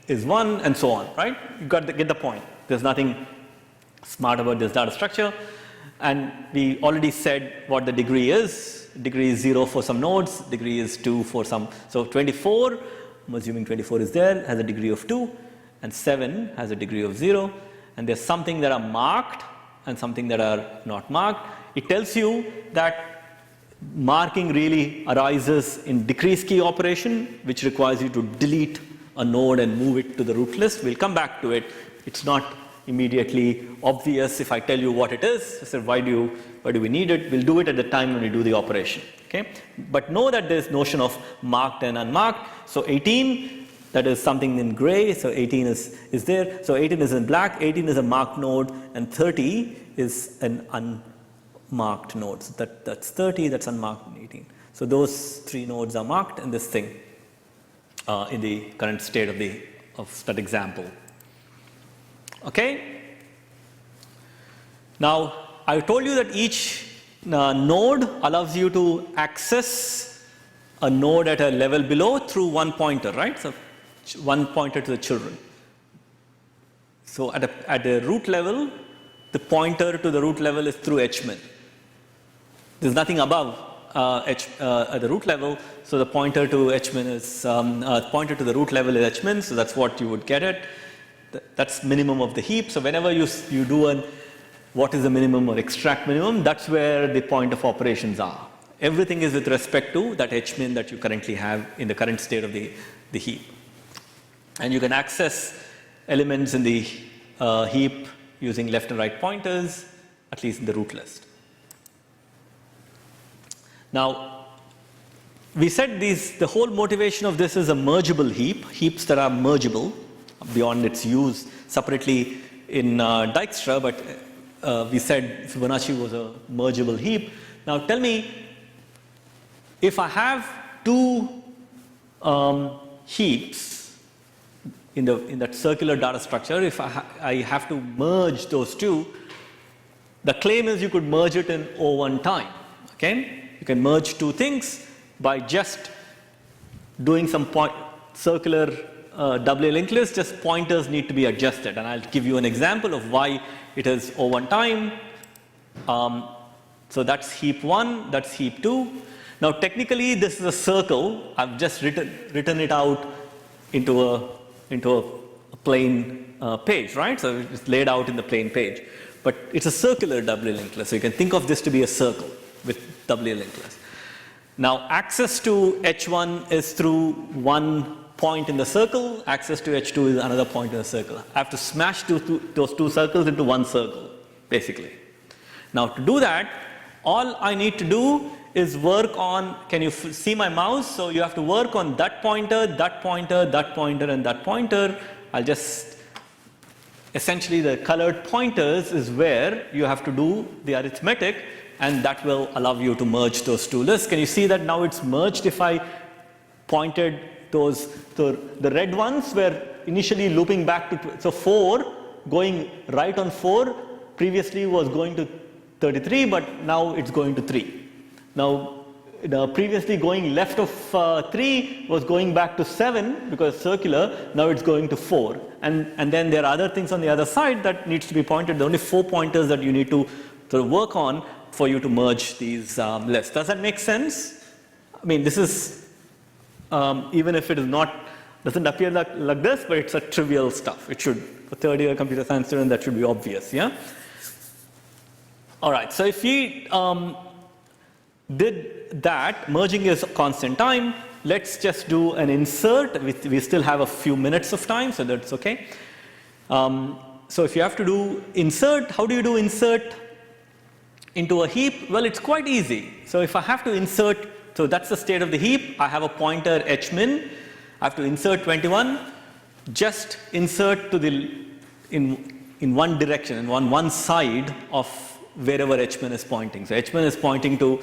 is 1, and so on, right? You got to get the point. There's nothing smart about this data structure. And we already said what the degree is. Degree is 0 for some nodes, degree is 2 for some. So 24, I'm assuming 24 is there, has a degree of 2, and 7 has a degree of 0. And there's something that are marked and something that are not marked. It tells you that marking really arises in decrease key operation, which requires you to delete a node and move it to the root list. We'll come back to it. It's not immediately obvious if I tell you what it is. I said, why do we need it? We'll do it at the time when we do the operation. Okay? But know that there's notion of marked and unmarked. So 18, that is something in gray. So 18 is there. So 18 is in black. 18 is a marked node, and 30 is an unmarked node. So that's 30. That's unmarked in 18. So those 3 nodes are marked in this thing in the current state of that example. Okay? Now, I told you that each node allows you to access a node at a level below through one pointer, right? So, one pointer to the children. So, at the root level, the pointer to the root level is through HMIN. There's nothing above at the root level. So the pointer to hmin is pointer to the root level is hmin. So that's what you would get it. That's minimum of the heap. So whenever you do what is the minimum or extract minimum, that's where the point of operations are. Everything is with respect to that hmin that you currently have in the current state of the heap. And you can access elements in the heap using left and right pointers, at least in the root list. Now, we said the whole motivation of this is a mergeable heap, heaps that are mergeable beyond its use separately in Dijkstra, but we said Fibonacci was a mergeable heap. Now tell me, if I have two heaps in that circular data structure, if I have to merge those two, the claim is you could merge it in O1 time. Okay? You can merge two things by just doing some circular doubly linked list, just pointers need to be adjusted. And I'll give you an example of why it is O1 time. So that's heap 1, that's heap 2. Now technically this is a circle. I've just written it out into a plain page, right? So it's laid out in the plain page. But it's a circular doubly linked list. So you can think of this to be a circle with doubly linked list. Now access to H1 is through one point in the circle, access to H2 is another point in the circle. I have to smash those two circles into one circle, basically. Now to do that, all I need to do is work on, can you see my mouse? So you have to work on that pointer, that pointer, that pointer, and that pointer. I'll just, essentially the colored pointers is where you have to do the arithmetic, and that will allow you to merge those two lists. Can you see that now it's merged if I pointed those, so the red ones were initially looping back to, so 4, going right on 4, previously was going to 33, but now it's going to 3. Now, previously going left of 3 was going back to 7 because circular, now it's going to 4. And then there are other things on the other side that needs to be pointed. There are only 4 pointers that you need to sort of work on for you to merge these lists. Does that make sense? I mean, this is, even if it is not, doesn't appear like this, but it's a trivial stuff. It should, for third year computer science student, that should be obvious, yeah? All right, so if we did that, merging is constant time. Let's just do an insert. We still have a few minutes of time, so that's okay. So if you have to do insert, how do you do insert into a heap? Well, it's quite easy. So if I have to insert, so that's the state of the heap. I have a pointer hmin. I have to insert 21. Just insert to the in one direction, in one side of wherever hmin is pointing. So hmin is pointing to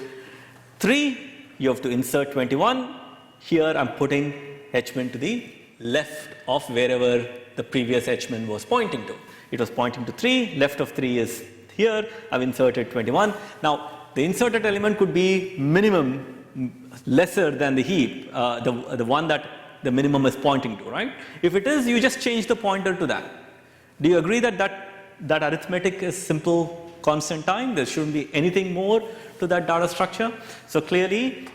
3, you have to insert 21. Here I'm putting hmin to the left of wherever the previous hmin was pointing to. It was pointing to 3, left of 3 is here, I've inserted 21. Now the inserted element could be minimum lesser than the heap, the one that the minimum is pointing to, right? If it is, you just change the pointer to that. Do you agree that that arithmetic is simple constant time? There shouldn't be anything more to that data structure. So clearly,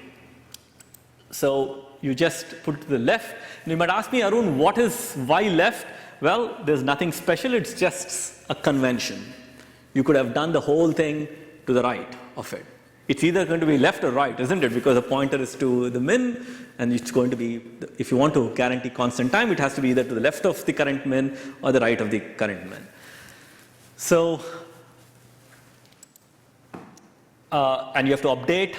so you just put to the left. And you might ask me, Arun, why left? Well, there's nothing special, it's just a convention. You could have done the whole thing to the right of it. It's either going to be left or right, isn't it? Because the pointer is to the min, and it's going to be, if you want to guarantee constant time, it has to be either to the left of the current min or the right of the current min. So, and you have to update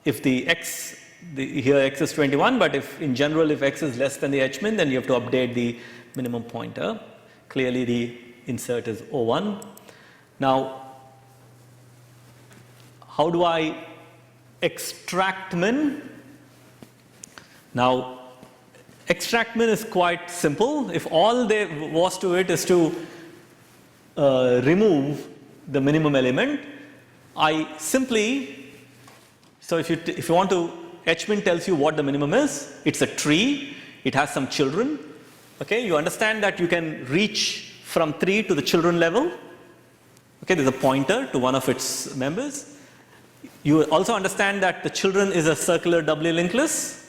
if the x, here x is 21, but if in general if x is less than the hmin, then you have to update the minimum pointer. Clearly the insert is O1. Now, how do I extract min? Now, extract min is quite simple. If all there was to it is to remove the minimum element, I simply, so if you want to, hmin tells you what the minimum is. It's a tree. It has some children. Okay, you understand that you can reach from 3 to the children level. Okay, there's a pointer to one of its members. You also understand that the children is a circular doubly linked list.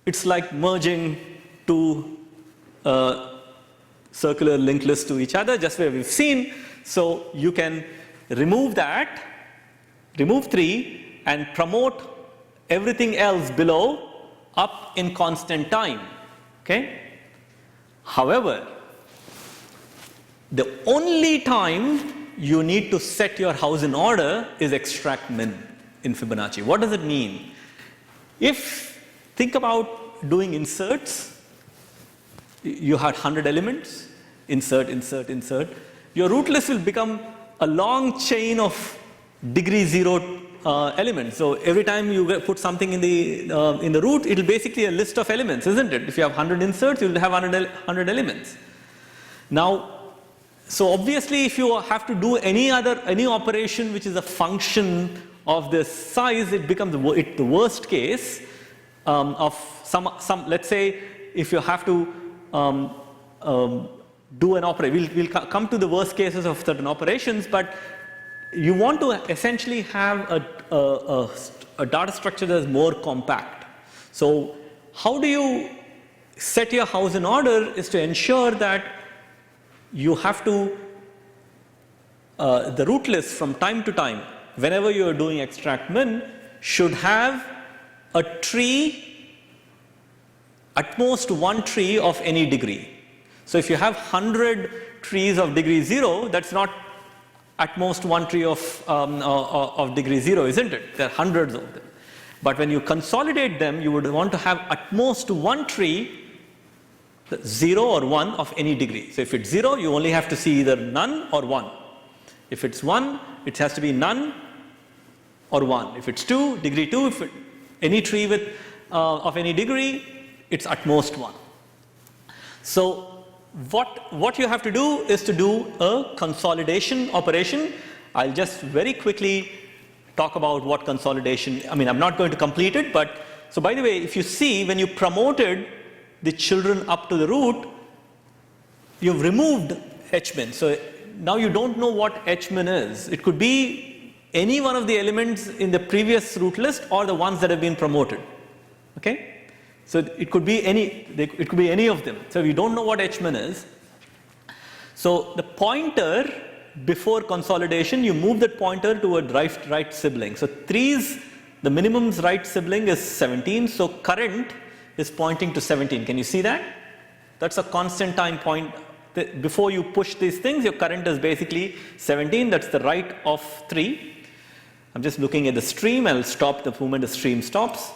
It's like merging two circular linked lists to each other, just where we've seen. So you can remove that, remove 3, and promote everything else below up in constant time. Okay? However, the only time you need to set your house in order is extract min in Fibonacci. What does it mean? Think about doing inserts. You had 100 elements, insert, insert, insert. Your root list will become a long chain of degree 0 elements. So every time you put something in the root, it will basically a list of elements, isn't it? If you have 100 inserts, you will have 100 elements. Now, so obviously, if you have to do any operation which is a function of this size, it becomes the worst case of some. Let's say if you have to do an operation, we'll come to the worst cases of certain operations, but you want to essentially have a data structure that is more compact. So how do you set your house in order is to ensure that you have to, the root list from time to time, whenever you are doing extract min, should have a tree, at most one tree of any degree. So if you have 100 trees of degree 0, that's not at most one tree of degree 0, isn't it? There are hundreds of them. But when you consolidate them, you would want to have at most one tree, 0 or 1 of any degree. So if it's 0, you only have to see either none or 1. If it's 1, it has to be none or 1. If it's 2, degree 2, if any tree with of any degree, it's at most 1. So what you have to do is to do a consolidation operation. I'll just very quickly talk about what consolidation, I'm not going to complete it, but so by the way, if you see when you promoted the children up to the root, you've removed h-min. So now you don't know what h-min is. It could be any one of the elements in the previous root list or the ones that have been promoted. Okay? So it could be any of them. So we don't know what h-min is. So the pointer before consolidation, you move that pointer to a right sibling. So 3's, the minimum's right sibling is 17. So current is pointing to 17. Can you see that? That's a constant time point. Before you push these things, your current is basically 17. That's the right of 3. I'm just looking at the stream. I'll stop the moment the stream stops.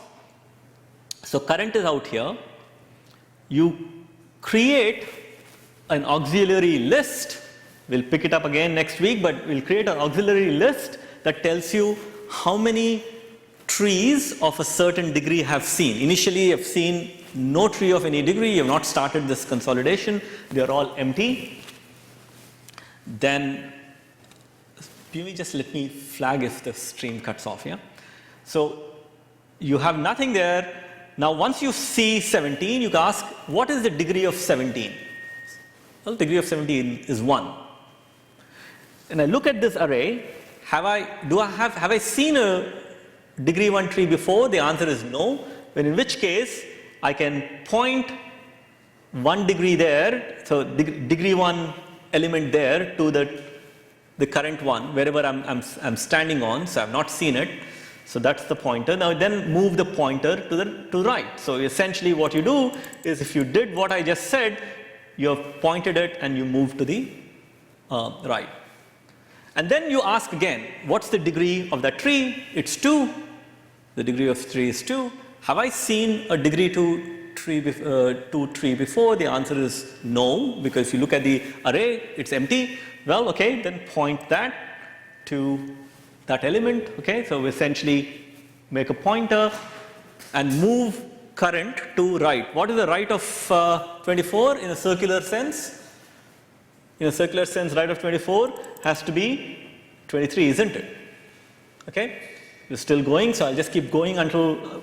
So current is out here. You create an auxiliary list. We'll pick it up again next week, but we'll create an auxiliary list that tells you how many trees of a certain degree have seen. Initially, you have seen no tree of any degree. You have not started this consolidation. They are all empty. Then, just let me flag if the stream cuts off, yeah? So you have nothing there. Now, once you see 17, you can ask, what is the degree of 17? Well, the degree of 17 is 1. And I look at this array, have I seen a degree 1 tree before? The answer is no. When in which case, I can point 1 degree there, so degree 1 element there to the current one, wherever I'm standing on, so I've not seen it. So that's the pointer. Now then move the pointer to the right. So essentially what you do is if you did what I just said, you have pointed it and you move to the right. And then you ask again, what's the degree of that tree? It's 2. The degree of 3 is 2. Have I seen a degree 2 tree before? The answer is no, because if you look at the array, it's empty. Well, okay, then point that to that element. Okay, so we essentially make a pointer and move current to right. What is the right of 24 in a circular sense? In a circular sense, right of 24 has to be 23, isn't it? Okay, we're still going, so I'll just keep going until